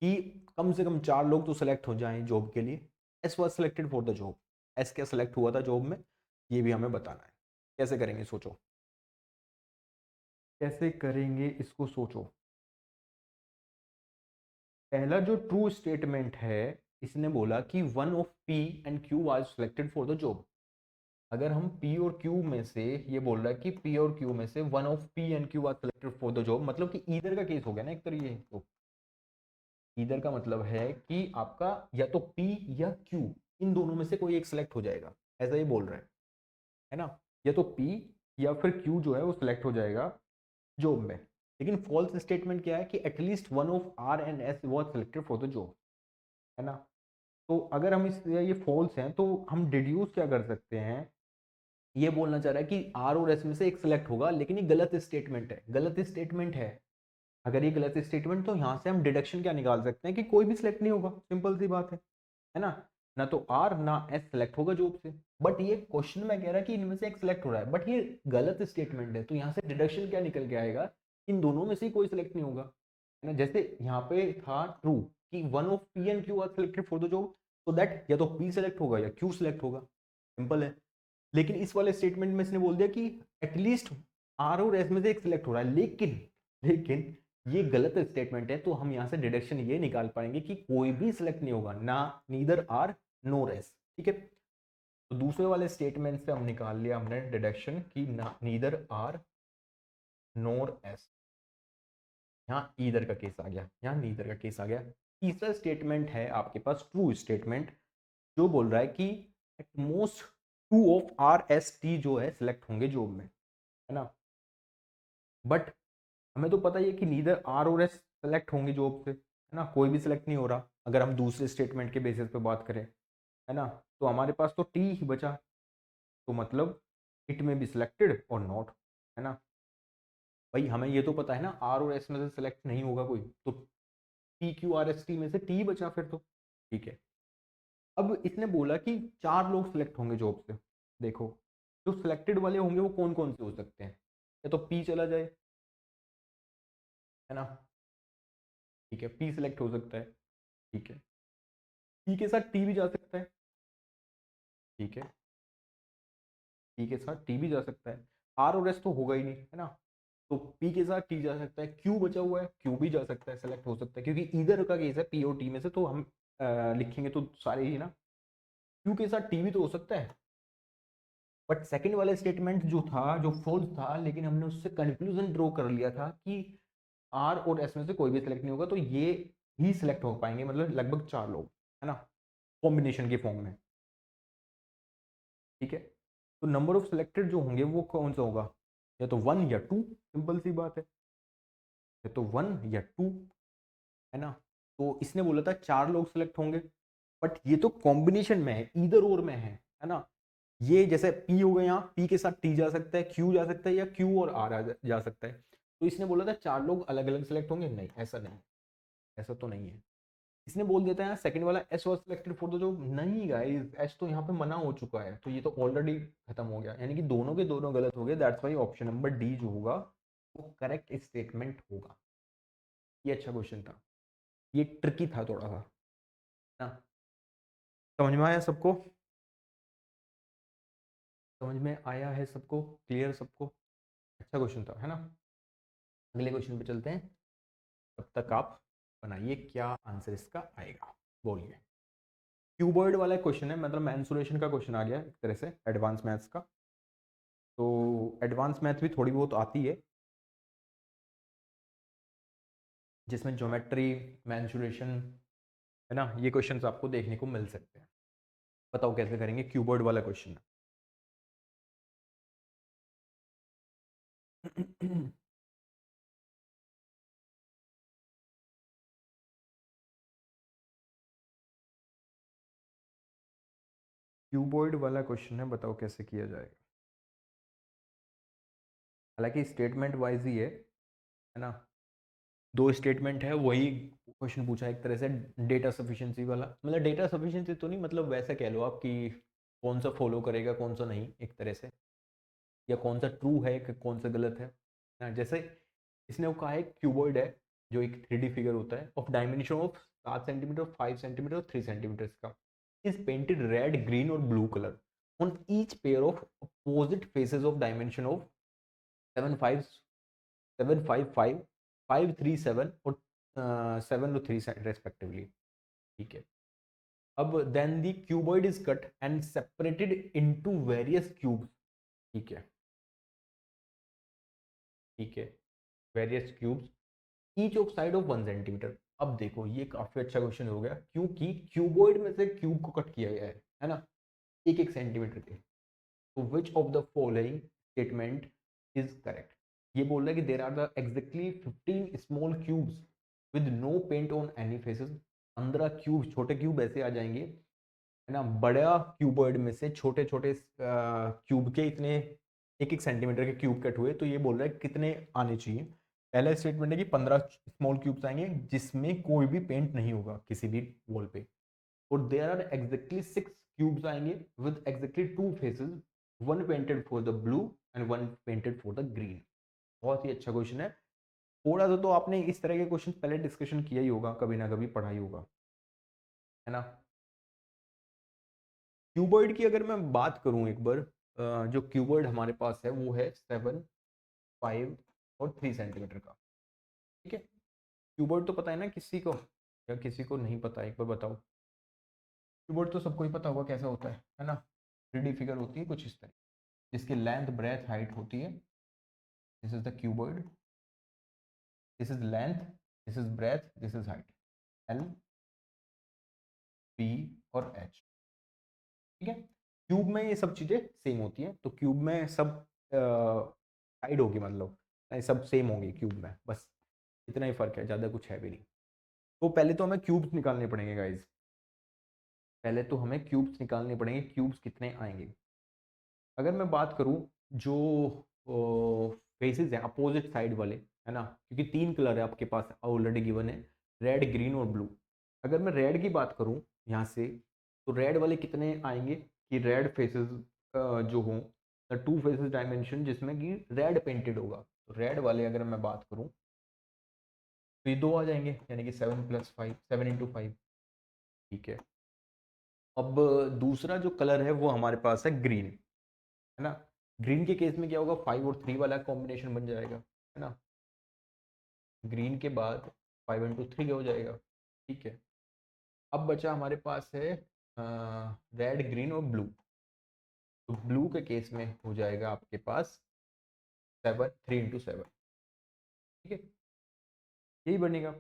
कि कम से कम 4 लोग तो सिलेक्ट हो जाएं जॉब के लिए। S was selected for the job, S क्या सिलेक्ट हुआ था जॉब में, ये भी हमें बताना है। कैसे करेंगे सोचो, कैसे करेंगे इसको सोचो। पहला जो ट्रू स्टेटमेंट है, इसने बोला कि one of P and Q was selected for the job. अगर हम P और Q में से, ये बोल रहा है कि P और Q में से one of P and Q was selected for the job, मतलब कि ईदर का केस हो गया ना एक तरीके, तो ईदर का मतलब है कि आपका या तो P या Q, इन दोनों में से कोई एक सिलेक्ट हो जाएगा, ऐसा ही बोल रहा है ना, या तो P या फिर Q जो है वो सिलेक्ट हो जाएगा जॉब में। लेकिन फॉल्स स्टेटमेंट क्या है कि at least one of R and S was selected for the job, है ना। तो अगर हम इस ये फॉल्स हैं तो हम डिड्यूस क्या कर सकते हैं ये बोलना चाह रहा है कि आर और एस में से एक सिलेक्ट होगा, लेकिन ये गलत स्टेटमेंट है, गलत स्टेटमेंट है। अगर ये गलत स्टेटमेंट, तो यहाँ से हम डिडक्शन क्या निकाल सकते हैं कि कोई भी सिलेक्ट नहीं होगा, सिंपल सी बात है ना। ना तो आर ना एस सिलेक्ट होगा जॉब से। बट ये क्वेश्चन में कह रहा है कि इनमें से एक सिलेक्ट हो रहा है, बट ये गलत स्टेटमेंट है, तो यहाँ से डिडक्शन क्या निकल के आएगा, इन दोनों में से ही कोई सिलेक्ट नहीं होगा, है ना। जैसे यहाँ पे था ट्रू कि one of P and Q R selected for the job, so that या तो पी सिलेक्ट होगा या क्यू सिलेक्ट होगा, सिंपल है। लेकिन इस वाले स्टेटमेंट में इसने बोल दिया कि एटलीस्ट आर और एस में से एक सिलेक्ट हो रहा है, लेकिन लेकिन ये गलत स्टेटमेंट है, तो हम यहाँ से डिडक्शन ये निकाल पाएंगे कि कोई भी सिलेक्ट नहीं होगा, ना नीदर आर नोर एस, ठीक है। तो दूसरे वाले स्टेटमेंट से हम निकाल लिया हमने डिडक्शन कि ना नीदर आर नोर एस। यहाँ ईदर का केस आ गया, यहाँ नीदर का केस आ गया। तीसरा स्टेटमेंट है आपके पास ट्रू स्टेटमेंट, जो बोल रहा है कि at most two of R S T जो है सिलेक्ट होंगे जॉब में, है ना। बट हमें तो पता ही है कि नीदर आर और एस सेलेक्ट होंगे जॉब से, है ना, कोई भी सिलेक्ट नहीं हो रहा अगर हम दूसरे स्टेटमेंट के बेसिस पे बात करें, है ना। तो हमारे पास तो टी ही बचा, तो मतलब इट में बी सिलेक्टेड और नॉट, है ना। भाई हमें ये तो पता है ना आर और एस में से सिलेक्ट नहीं होगा कोई, तो P Q R S T में से टी बचा फिर तो, ठीक है। अब इसने बोला कि 4 लोग सिलेक्ट होंगे जॉब से। देखो जो सिलेक्टेड वाले होंगे वो कौन कौन से हो सकते हैं, या तो पी चला जाए, है ना, ठीक है, पी सिलेक्ट हो सकता है, ठीक है। पी के साथ टी भी जा सकता है, ठीक है, पी के साथ टी भी जा सकता है। आर और एस तो होगा ही नहीं, है ना, तो पी के साथ टी जा सकता है। क्यू बचा हुआ है, क्यू भी जा सकता है, सेलेक्ट हो सकता है, क्योंकि इधर का केस है पी और टी में से, तो हम लिखेंगे तो सारे ही ना। क्यू के साथ टी भी तो हो सकता है। बट सेकंड वाला स्टेटमेंट जो था, जो फॉल्स था, लेकिन हमने उससे कंक्लूजन ड्रॉ कर लिया था कि आर और एस में से कोई भी सिलेक्ट नहीं होगा, तो ये ही सिलेक्ट हो पाएंगे, मतलब लगभग 4 लोग, है ना, कॉम्बिनेशन के फॉर्म में, ठीक है। तो नंबर ऑफ सिलेक्टेड जो होंगे वो कौन सा होगा, या तो 1 या 2, सिंपल सी बात है, या तो 1 या 2, है ना। तो इसने बोला था 4 लोग सिलेक्ट होंगे, बट ये तो कॉम्बिनेशन में है, इधर और में है ना। ये जैसे पी हो गया, यहाँ पी के साथ टी जा सकता है, क्यू जा सकता है, या क्यू और आर जा सकता है। तो इसने बोला था 4 लोग अलग अलग सिलेक्ट होंगे, नहीं ऐसा नहीं, ऐसा तो नहीं है। इसने बोल देता है सेकंड वाला S was selected for the job, नहीं गाइस, एस तो यहाँ पे मना हो चुका है, तो ये तो ऑलरेडी खत्म हो गया, यानी कि दोनों के दोनों गलत हो गए। That's why option number D जो होगा वो करेक्ट स्टेटमेंट होगा। ये अच्छा क्वेश्चन था, ये ट्रिकी था थोड़ा सा ना। समझ में आया सबको, समझ में आया है सबको, क्लियर सबको, अच्छा क्वेश्चन था, है ना। अगले क्वेश्चन पे चलते हैं, तब तक आप बनाइए क्या आंसर इसका आएगा, बोलिए। क्यूबॉइड वाला क्वेश्चन है, मतलब मेंसुरेशन का क्वेश्चन आ गया एक तरह से एडवांस मैथ्स का। तो एडवांस मैथ भी थोड़ी बहुत आती है, जिसमें ज्योमेट्री, मेंसुरेशन, है ना, ये क्वेश्चंस आपको देखने को मिल सकते हैं। बताओ कैसे करेंगे क्यूबॉइड वाला क्वेश्चन। क्यूबॉइड वाला क्वेश्चन है, बताओ कैसे किया जाएगा। हालांकि स्टेटमेंट वाइज ही है ना, 2 स्टेटमेंट है, वही क्वेश्चन पूछा एक तरह से डेटा सफिशिएंसी वाला, मतलब डेटा सफिशिएंसी तो नहीं, मतलब वैसा कह लो आप कि कौन सा फॉलो करेगा कौन सा नहीं, एक तरह से, या कौन सा ट्रू है कि कौन सा गलत है ना। जैसे इसने वो कहा है क्यूबॉइड है, जो एक 3D फिगर होता है of dimension of 7 centimetre, 5 centimetre और 3 सेंटीमीटर का, इज पेंटेड रेड, ग्रीन और blue colour on each pair of opposite faces of dimension of 7 5 7 5 5 5 3 7 और 7 और 3 रेस्पेक्टिवली, ठीक है। अब then the cuboid is cut and separated into various cubes, ठीक है, ठीक है, various cubes each of side of 1 centimetre. अब देखो ये काफी अच्छा क्वेश्चन हो गया, क्योंकि क्यूबॉइड में से क्यूब को कट किया गया है ना, एक एक सेंटीमीटर के। तो which of the following statement is correct. ये बोल रहा है कि there are the exactly 15 small cubes with no paint on any faces. 15 cube, छोटे क्यूब ऐसे आ जाएंगे है ना, बड़ा क्यूबॉइड में से छोटे छोटे क्यूब के इतने 1-1 सेंटीमीटर के क्यूब कट हुए, तो ये बोल रहा है कितने आने चाहिए। पहला स्टेटमेंट है कि 15 स्मॉल क्यूब्स आएंगे जिसमें कोई भी पेंट नहीं होगा किसी भी वॉल पे, और देयर आर एग्जैक्टली 6 क्यूब्स आएंगे with exactly 2 faces, one painted for the blue and one painted for the green. बहुत ही अच्छा क्वेश्चन है। थोड़ा सा तो आपने इस तरह के क्वेश्चन पहले डिस्कशन किया ही होगा, कभी ना कभी पढ़ा ही होगा, है ना। क्यूबॉइड की अगर मैं बात करूं एक बार, जो क्यूबॉइड हमारे पास है वो है 7, 5 और 3 सेंटीमीटर का। ठीक है, क्यूबॉइड तो पता है ना किसी को, या किसी को नहीं पता, एक बार बताओ। क्यूबॉइड तो सबको ही पता होगा कैसा होता है ना। 3D फिगर होती है कुछ इस तरह, जिसकी लेंथ ब्रेथ हाइट होती है। This is the cuboid, this is length, this is breadth, this is height, l, p और एच। ठीक है, क्यूब में ये सब चीज़ें सेम होती हैं, तो क्यूब में सब साइड होगी, मतलब सब सेम होंगी क्यूब में, बस इतना ही फर्क है, ज़्यादा कुछ है भी नहीं। तो पहले तो हमें क्यूब्स निकालने पड़ेंगे गाइज, पहले तो हमें क्यूब्स निकालने पड़ेंगे, क्यूब्स कितने आएंगे। अगर मैं बात करूं जो फेसेस हैं अपोजिट साइड वाले, है ना, क्योंकि 3 कलर है आपके पास ऑलरेडी गिवन है, रेड, ग्रीन और ब्लू। अगर मैं रेड की बात करूं यहाँ से, तो रेड वाले कितने आएंगे कि रेड फेसेस जो हों, द 2 फेसेस डायमेंशन जिसमें कि रेड पेंटेड होगा, तो रेड वाले अगर मैं बात करूं तो ये 2 आ जाएंगे, यानी कि 7+5, 7 × 5। ठीक है, अब दूसरा जो कलर है वो हमारे पास है ग्रीन, है ना। ग्रीन के केस में क्या होगा, 5 और 3 वाला कॉम्बिनेशन बन जाएगा, है ना। ग्रीन के बाद 5 × 3 हो जाएगा। ठीक है, अब बचा हमारे पास है रेड, ग्रीन और ब्लू। तो ब्लू के केस में हो जाएगा आपके पास 3 × 7। ठीक है, यही बनेगा,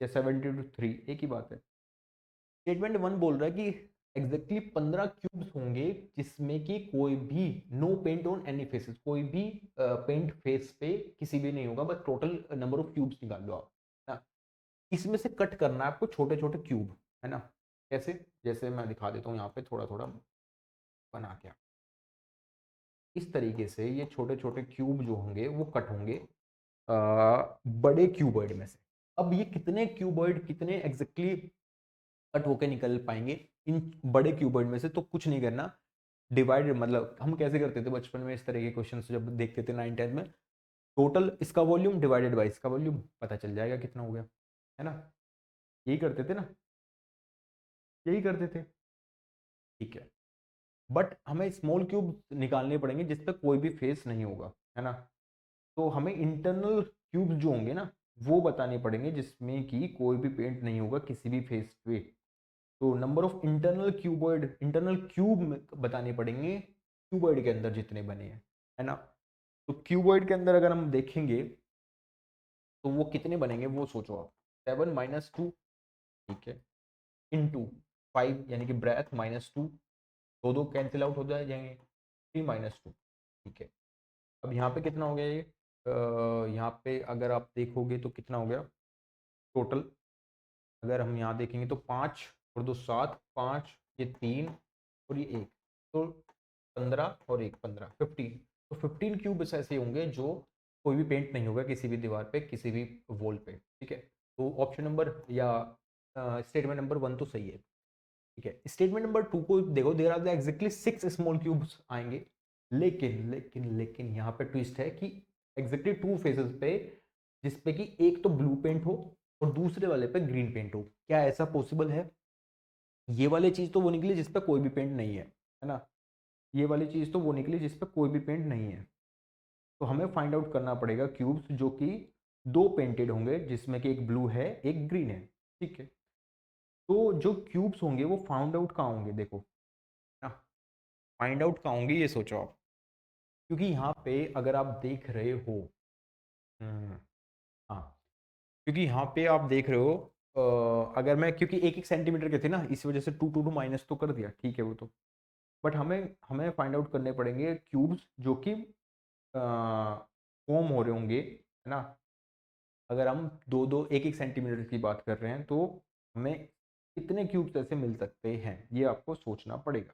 या 7 × 3 एक ही बात है। स्टेटमेंट 1 बोल रहा है कि एग्जैक्टली 15 क्यूब्स होंगे जिसमें कि कोई भी no paint on any faces, कोई भी पेंट फेस पे किसी भी नहीं होगा, बस टोटल नंबर ऑफ क्यूब्स निकाल लो आप, है ना। इसमें से कट करना है आपको छोटे छोटे क्यूब, है ना। कैसे, जैसे मैं दिखा देता हूँ यहाँ पे थोड़ा थोड़ा बना के। इस तरीके से ये छोटे छोटे क्यूब जो होंगे वो कट होंगे बड़े क्यूबॉइड में से। अब ये कितने क्यूबॉइड कितने एग्जैक्टली कट होके निकल पाएंगे इन बड़े क्यूबॉइड में से, तो कुछ नहीं करना, डिवाइड, मतलब हम कैसे करते थे बचपन में इस तरह के क्वेश्चन जब देखते थे 9th 10th में, टोटल इसका वॉल्यूम डिवाइडेड बाय इसका वॉल्यूम, पता चल जाएगा कितना हो गया, है ना। यही करते थे ना, यही करते थे। ठीक है, बट हमें स्मॉल क्यूब निकालने पड़ेंगे जिस पर कोई भी फेस नहीं होगा, है ना। तो हमें इंटरनल क्यूब्स जो होंगे ना वो बताने पड़ेंगे जिसमें कि कोई भी पेंट नहीं होगा किसी भी फेस पे। तो number of internal cuboid, internal cube बताने पड़ेंगे क्यूबॉइड के अंदर जितने बने हैं, है ना। तो क्यूबॉइड के अंदर अगर हम देखेंगे तो वो कितने बनेंगे वो सोचो आप, 7 - 2, ठीक है, इंटू 5 यानी कि ब्रेथ -2, दो दो कैंसिल आउट हो जाएंगे, 3 - 2। ठीक है, अब यहाँ पे कितना हो गया ये, यहाँ पे अगर आप देखोगे तो कितना हो गया टोटल, अगर हम यहाँ देखेंगे तो 5 और 2 7, 5 ये 3 और ये 1, तो 15 और 1 15, 15। तो 15 क्यूब ऐसे होंगे जो कोई भी पेंट नहीं होगा किसी भी दीवार पे किसी भी वॉल पे। ठीक है, तो ऑप्शन नंबर या स्टेटमेंट नंबर 1 तो सही है। ठीक है, स्टेटमेंट नंबर 2 को देखो, there are exactly 6 small cubes आएंगे, लेकिन लेकिन लेकिन यहाँ पे ट्विस्ट है कि एग्जैक्टली 2 फेसेस पे जिसपे कि एक तो ब्लू पेंट हो और दूसरे वाले पे ग्रीन पेंट हो। क्या ऐसा पॉसिबल है? ये वाली चीज तो वो निकली जिस पे कोई भी पेंट नहीं है ना। ये वाली चीज तो वो निकली जिस पे कोई भी पेंट नहीं है। तो हमें फाइंड आउट करना पड़ेगा क्यूब्स जो कि 2 पेंटेड होंगे जिसमें कि एक ब्लू है एक ग्रीन है। ठीक है, तो जो क्यूब्स होंगे वो फाउंड आउट कहाँ होंगे, देखो ना, फाइंड आउट कहाँ होंगे ये सोचो आप, क्योंकि यहाँ पे अगर आप देख रहे हो, हम्म, हाँ, क्योंकि यहाँ पे आप देख रहे हो, अगर मैं, क्योंकि 1-1 सेंटीमीटर के थे ना इस वजह से 2 माइनस तो कर दिया, ठीक है वो तो, बट हमें हमें फाइंड आउट करने पड़ेंगे क्यूब्स जो कि फॉर्म हो रहे होंगे, है ना। अगर हम 2-2 1-1 सेंटीमीटर की बात कर रहे हैं तो हमें कितने क्यूब्स ऐसे मिल सकते हैं, ये आपको सोचना पड़ेगा,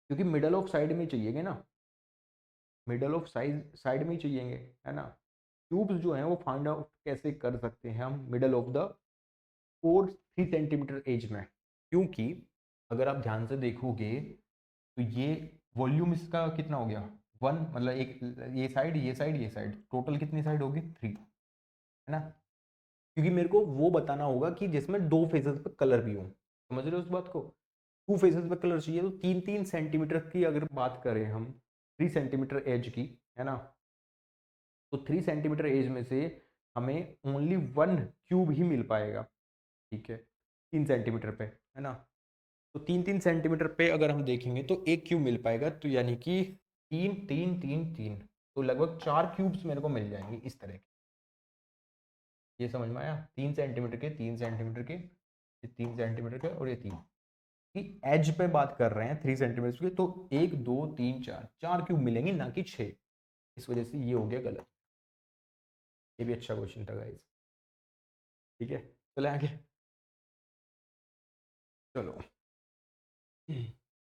क्योंकि मिडल ऑफ साइड में चाहिएगा ना, मिडल ऑफ साइड में ही चाहिएंगे, है ना। क्यूब्स जो हैं वो फाइंड आउट कैसे कर सकते हैं हम middle of the 4-3 centimetre edge में, क्योंकि अगर आप ध्यान से देखोगे तो ये वॉल्यूम इसका कितना हो गया, 1, मतलब एक ये साइड ये साइड ये साइड, टोटल कितनी साइड होगी 3, है ना। क्योंकि मेरे को वो बताना होगा कि जिसमें 2 फेसेस पे कलर भी हो, समझ रहे हो उस बात को, 2 फेसेस पे कलर चाहिए, तो 3-3 सेंटीमीटर की अगर बात करें हम, 3 सेंटीमीटर एज की, है ना, तो 3 सेंटीमीटर एज में से हमें ओनली 1 क्यूब ही मिल पाएगा, ठीक है, 3 सेंटीमीटर पे, है ना। तो 3-3 सेंटीमीटर पे अगर हम देखेंगे तो एक क्यूब मिल पाएगा, तो यानी कि 3-3-3-3, तो लगभग 4 क्यूब्स मेरे को मिल जाएंगे इस तरह के। ये समझ में आया, 3 सेंटीमीटर के, 3 सेंटीमीटर के, ये 3 सेंटीमीटर के, और ये 3 की एज पे बात कर रहे हैं 3 सेंटीमीटर की, तो 1 2 3 4 क्यूब मिलेंगे, ना कि 6। इस वजह से ये हो गया गलत। ये भी अच्छा क्वेश्चन था गाइस, ठीक है। चले आगे, चलो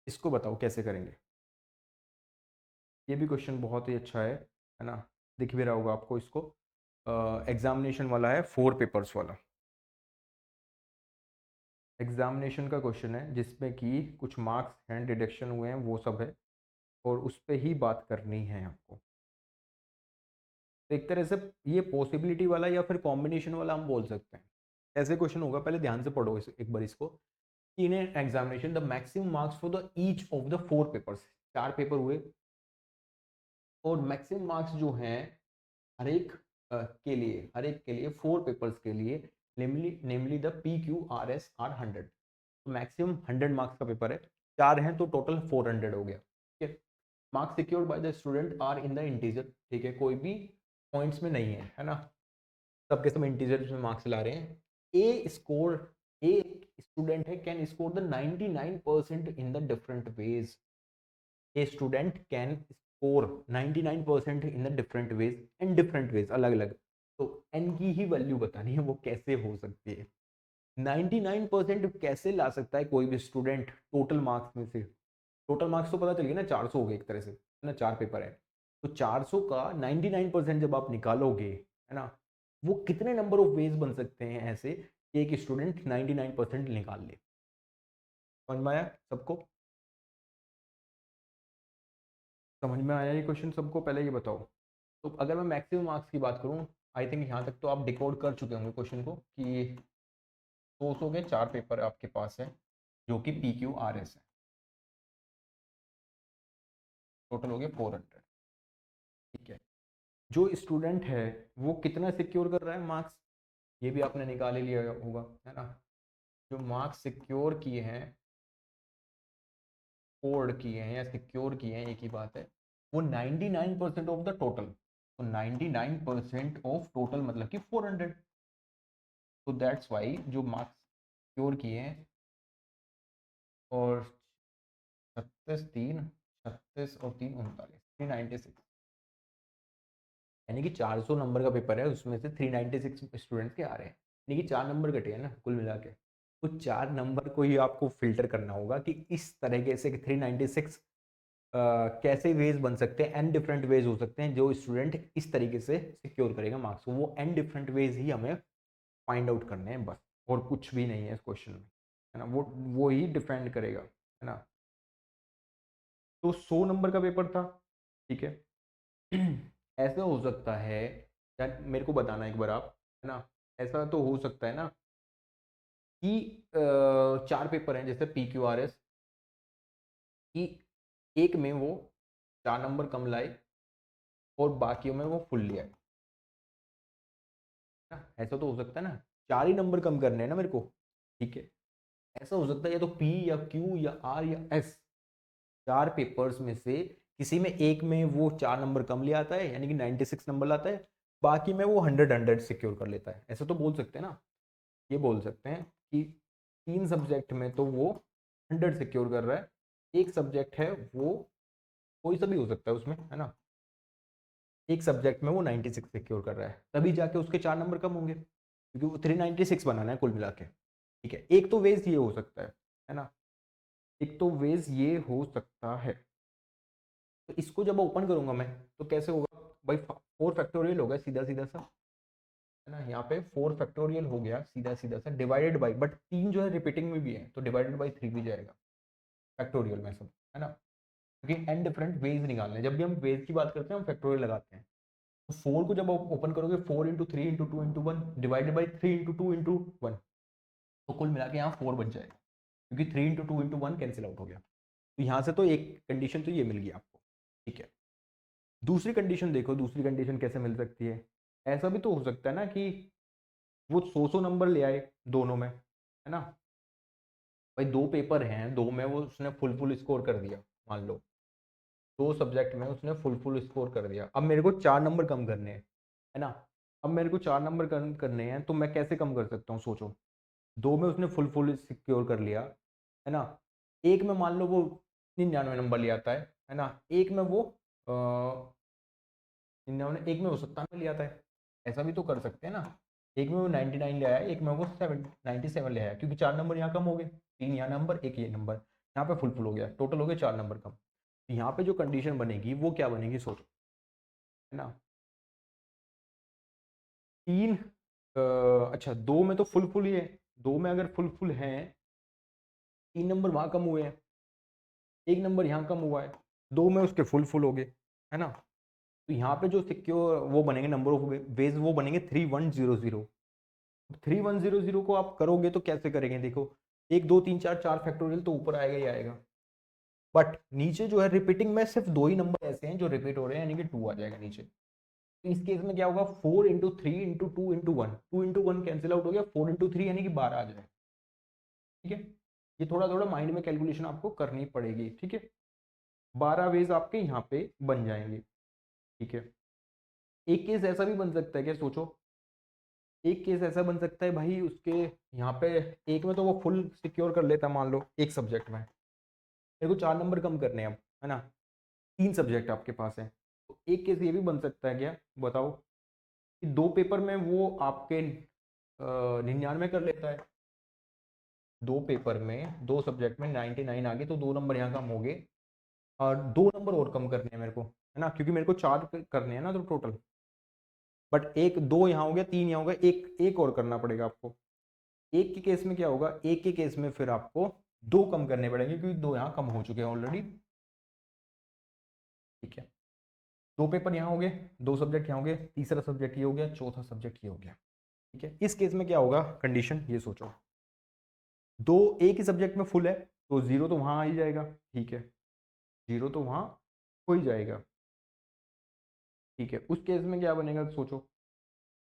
इसको बताओ कैसे करेंगे। ये भी क्वेश्चन बहुत ही अच्छा है ना, दिख भी रहा होगा आपको इसको, एग्जामिनेशन वाला है, 4 पेपर्स वाला एग्जामिनेशन का क्वेश्चन है, जिसमें कि कुछ मार्क्स हैं, डिडक्शन हुए हैं, वो सब है, और उस पर ही बात करनी है आपको। तो एक तरह से ये पॉसिबिलिटी वाला या फिर कॉम्बिनेशन वाला हम बोल सकते हैं। ऐसे क्वेश्चन होगा, पहले ध्यान से पढ़ो एक बार इसको। In examination the maximum marks for the each of the 4 papers, 4 paper हुए, और मैक्सिमम मार्क्स जो हैं हर एक के लिए 4 पेपर्स के लिए, नेमली द PQRS आर 100, तो मैक्सिमम 100 मार्क्स का पेपर है, 4 हैं तो टोटल 400 हो गया, ठीक है। Marks secured by the student are in the integer, ठीक है, कोई भी पॉइंट्स में नहीं है ना, सबके सब इंटीजर्स में मार्क्स ला रहे हैं। ए स्टूडेंट है can score the 99% in the different ways, a student can score 99% in the different ways, in different ways, अलग अलग, तो एन की ही वैल्यू बतानी है वो कैसे हो सकती है। 99% कैसे ला सकता है कोई भी स्टूडेंट टोटल मार्क्स में से, टोटल मार्क्स तो पता चल गया ना, 400 हो गए एक तरह से, है ना, 4 पेपर है, तो 400 का 99% जब आप निकालोगे, है ना, वो कितने नंबर ऑफ वेज बन सकते हैं ऐसे कि एक स्टूडेंट 99% निकाल ले। समझ में आया सबको, समझ में आया ये क्वेश्चन सबको, पहले ये बताओ। तो अगर मैं मैक्सिमम मार्क्स की बात करूं, आई थिंक यहाँ तक तो आप डिकोड कर चुके होंगे क्वेश्चन को, कि 200 के 4 पेपर आपके पास है, जो कि PQRS है, टोटल हो गया 400, ठीक है। जो स्टूडेंट है वो कितना सिक्योर कर रहा है मार्क्स, ये भी आपने निकाल ही लिया होगा, है ना। जो मार्क्स सिक्योर किए हैं, कोड किए हैं या सिक्योर किए हैं, एक ही बात है, वो 99% ऑफ द टोटल, तो 99% ऑफ टोटल मतलब कि 400, तो दैट्स वाई जो मार्क्स सिक्योर किए हैं, और 396 यानी कि 400 नंबर का पेपर है, उसमें से 396 स्टूडेंट्स के आ रहे हैं, यानी कि 4 नंबर कटे हैं ना कुल मिला के, तो 4 नंबर को ही आपको फिल्टर करना होगा कि इस तरीके से 396 कैसे वेज बन सकते हैं, एन डिफरेंट वेज हो सकते हैं जो स्टूडेंट इस तरीके से सिक्योर करेगा मार्क्स, वो एन डिफरेंट वेज ही हमें फाइंड आउट करने हैं बस, और कुछ भी नहीं है इस क्वेश्चन में, है ना, वो ही डिफेंड करेगा, है ना। तो 100 नंबर का पेपर था, ठीक है। ऐसा हो सकता है, यार मेरे को बताना एक बार आप, है ना, ऐसा तो हो सकता है ना कि 4 पेपर हैं जैसे PQRS, कि एक में वो 4 नंबर कम लाए और बाकियों में वो फुल लिया है ना, ऐसा तो हो सकता है ना, 4 ही नंबर कम करने हैं ना मेरे को, ठीक है। ऐसा हो सकता है या तो P या Q या R या S, 4 पेपर्स में से किसी में एक में वो 4 नंबर कम ले आता है, यानी कि 96 नंबर लाता है, बाकी में वो 100 सिक्योर कर लेता है, ऐसा तो बोल सकते हैं ना। ये बोल सकते हैं कि 3 सब्जेक्ट में तो वो 100 सिक्योर कर रहा है, एक सब्जेक्ट है वो कोई सा भी हो सकता है उसमें, है ना, एक सब्जेक्ट में वो 96 सिक्योर कर रहा है, तभी जाके उसके 4 नंबर कम होंगे, क्योंकि वो 396 बनाना है कुल मिला के, ठीक है, एक तो वेज ये हो सकता है ना, एक तो वेज ये हो सकता है। तो इसको जब ओपन करूंगा मैं तो कैसे होगा भाई, 4 फैक्टोरियल होगा सीधा सीधा सा, है ना, यहाँ पे 4 फैक्टोरियल हो गया सीधा सीधा सा, डिवाइडेड बाई, बट 3 जो है रिपीटिंग में भी है तो डिवाइडेड बाई 3 भी जाएगा फैक्टोरियल में सब, है ना, क्योंकि एन डिफरेंट वेज निकालने हैं। जब भी हम वेज की बात करते हैं हम फैक्टोरियल लगाते हैं। तो 4 को जब आप ओपन करोगे, 4 × 3 × 2 × 1 डिवाइडेड बाई 3 × 2 × 1, तो कुल मिला के यहाँ 4 बच जाएगा, क्योंकि 3 × 2 × 1 कैंसिल आउट हो गया। तो यहाँ से तो एक कंडीशन तो ये मिल गई आपको। ठीक है, दूसरी कंडीशन देखो, दूसरी कंडीशन कैसे मिल सकती है। ऐसा भी तो हो सकता है ना कि वो 100 नंबर ले आए दोनों में, है ना, भाई 2 पेपर हैं, 2 में वो उसने फुल फुल स्कोर कर दिया, मान लो 2 सब्जेक्ट में उसने फुल फुल स्कोर कर दिया। अब मेरे को 4 नंबर कम करने हैं, है ना, अब मेरे को 4 नंबर कम करने हैं, तो मैं कैसे कम कर सकता हूँ सोचो। 2 में उसने फुल फुल सिक्योर कर लिया, है ना, एक में मान लो वो 99 नंबर ले आता है ना, एक में वो 99, एक में वो 97 ले आता है। ऐसा भी तो कर सकते हैं ना, एक में वो 99 ले आया, एक में वो 97 ले आया, क्योंकि 4 नंबर यहाँ कम हो गए, 3 यहाँ नंबर, एक ये नंबर, यहाँ पे फुल फुल हो गया, टोटल हो गया 4 नंबर कम। तो यहाँ पे जो कंडीशन बनेगी वो क्या बनेगी सोचो, है ना, 3 अच्छा 2 में तो फुल फुल ही है, 2 में अगर फुल फुल है, 3 नंबर वहाँ कम हुए हैं, एक नंबर यहाँ कम हुआ है, 2 में उसके फुल फुल हो गए, है ना। तो यहाँ पे जो सिक्योर वो बनेंगे नंबर ऑफ वेज, वो बनेंगे 3100। 3100 को आप करोगे तो कैसे करेंगे, देखो 1 2 3 4 4 फैक्टोरियल तो ऊपर आएगा ही आएगा, बट नीचे जो है रिपीटिंग में सिर्फ 2 ही नंबर ऐसे हैं जो रिपीट हो रहे हैं, यानी कि 2 आ जाएगा नीचे। तो इस केस में क्या होगा, 4 × 3 × 2 × 1, 2 × 1 कैंसिल आउट हो गया, 4 × 3 यानी कि 12 आ जाएगा। ठीक है, ये थोड़ा थोड़ा माइंड में कैलकुलेशन आपको करनी पड़ेगी। ठीक है, 12 वेज आपके यहाँ पे बन जाएंगे। ठीक है, एक केस ऐसा भी बन सकता है, क्या सोचो, एक केस ऐसा बन सकता है भाई उसके यहाँ पे एक में तो वो फुल सिक्योर कर लेता, मान लो एक सब्जेक्ट में मेरे को 4 नंबर कम करने हैं अब, है ना, 3 सब्जेक्ट आपके पास है, तो एक केस ये भी बन सकता है, क्या बताओ, कि 2 पेपर में वो आपके 99 कर लेता है, 2 पेपर में 2 सब्जेक्ट में 99 आ गए, तो 2 नंबर यहाँ कम हो गए, और 2 नंबर और कम करने हैं मेरे को, है ना, क्योंकि मेरे को 4 करने हैं ना तो टोटल, बट एक 2 यहाँ हो गया, 3 यहाँ हो गया, एक एक और करना पड़ेगा आपको। एक के केस में क्या होगा, एक के केस में फिर आपको 2 कम करने पड़ेंगे, क्योंकि 2 यहाँ कम हो चुके हैं ऑलरेडी। ठीक है, 2 पेपर यहाँ हो गए, 2 सब्जेक्ट यहाँ हो गए, तीसरा सब्जेक्ट ये हो गया, चौथा सब्जेक्ट ये हो गया। ठीक है, इस केस में क्या होगा कंडीशन ये सोचो, 2 एक ही सब्जेक्ट में फुल है तो 0 तो वहाँ आ ही जाएगा। ठीक है, 0 तो वहाँ हो ही जाएगा। ठीक है, उस केस में क्या बनेगा सोचो,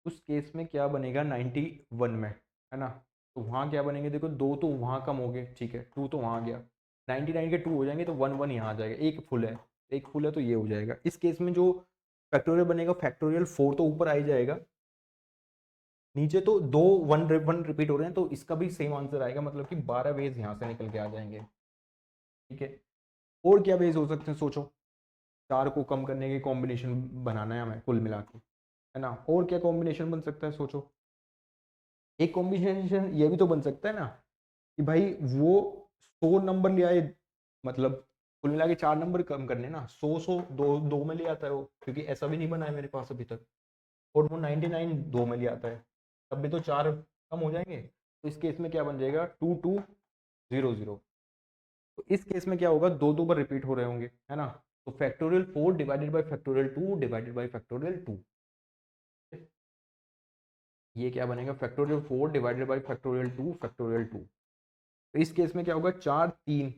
उस केस में क्या बनेगा 91 में, है ना, तो वहाँ क्या बनेंगे, देखो 2 तो वहाँ कम हो गए, ठीक है, 2 तो वहाँ आ गया, 99 के 2 हो जाएंगे तो 1 1 यहाँ आ जाएगा, एक फुल है, एक फुल है तो ये हो जाएगा। इस केस में जो फैक्टोरियल बनेगा, फैक्टोरियल 4 तो ऊपर आ ही जाएगा, नीचे तो 2 1 1 रिपीट हो रहे हैं, तो इसका भी सेम आंसर आएगा, मतलब कि 12 वेज यहाँ से निकल के आ जाएंगे। ठीक है, और क्या वेज हो सकते हैं सोचो, 4 को कम करने के कॉम्बिनेशन बनाना है हमें कुल मिला के, है ना, और क्या कॉम्बिनेशन बन सकता है सोचो। एक कॉम्बिनेशन ये भी तो बन सकता है ना कि भाई वो 100 नंबर ले आए, मतलब कुल मिला के 4 नंबर कम करने ना, 100 दो दो में ले आता है वो, क्योंकि ऐसा भी नहीं बना है मेरे पास अभी तक, और वो 99 2 में ले आता है, तब भी तो 4 कम हो जाएंगे। तो इस केस में क्या बन जाएगा, 2200। तो इस केस में क्या होगा, 2 2 बार रिपीट हो रहे होंगे, है ना, तो factorial 4 divided by factorial 2 divided by factorial 2, ये क्या बनेगा, factorial 4 divided by factorial 2 factorial 2। तो इस केस में क्या होगा, 4 3,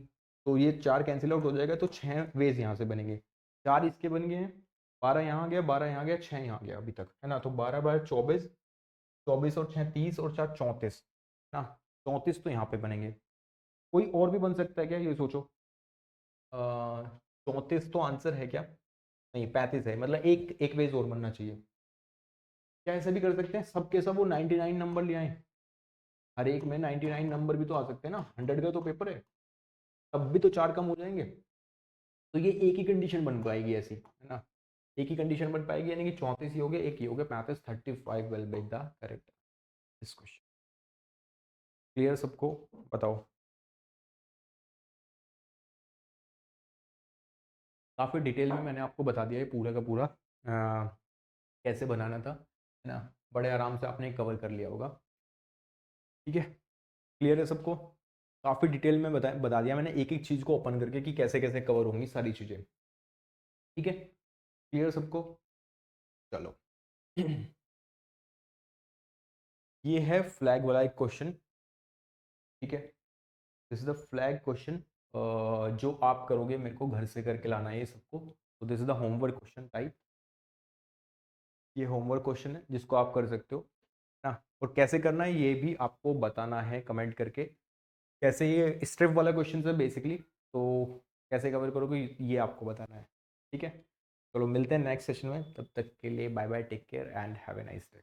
तो ये 4 कैंसिल आउट हो जाएगा, तो 6 वेज यहाँ से बनेंगे, 4 इसके बन गए हैं, 12 यहाँ आ गया, 12 यहाँ गया, 6 यहाँ गया अभी तक, है ना, तो 12 बाय 24, 24 और 6 30 और 4 34, ना 34 तो यहाँ पे बनेंगे। कोई और भी बन सकता है क्या, ये सोचो, 34 तो आंसर है क्या, नहीं 35 है, मतलब एक एक वेज और बनना चाहिए। क्या ऐसे भी कर सकते हैं, सबके सब वो 99 नंबर ले आए, हर एक में 99 नंबर भी तो आ सकते हैं ना, 100 का तो पेपर है, तब भी तो 4 कम हो जाएंगे। तो ये एक ही कंडीशन बन पाएगी ऐसी, है ना, एक ही कंडीशन बन पाएगी, यानी कि 34 ही हो गया, एक ही हो गया 35, 35 विल बी द करेक्ट इस क्वेश्चन। क्लियर सबको? बताओ। काफ़ी डिटेल में मैंने आपको बता दिया है पूरा का पूरा कैसे बनाना था, है ना। बड़े आराम से आपने कवर कर लिया होगा। ठीक है, क्लियर है सबको? काफ़ी डिटेल में बता दिया मैंने एक एक चीज़ को ओपन करके कि कैसे कैसे कवर होंगी सारी चीज़ें। ठीक है, क्लियर सबको? चलो ये है फ्लैग वाला एक क्वेश्चन। ठीक है, this is the flag question जो आप करोगे, मेरे को घर से करके लाना है ये सबको। तो this is the homework question type. ये होमवर्क क्वेश्चन है जिसको आप कर सकते हो ना। और कैसे करना है ये भी आपको बताना है कमेंट करके। कैसे, ये स्ट्रिप वाला क्वेश्चन है बेसिकली, तो कैसे कवर करोगे ये आपको बताना है। ठीक है, चलो मिलते हैं नेक्स्ट सेशन में, तब तक के लिए bye bye, take care and have a nice day.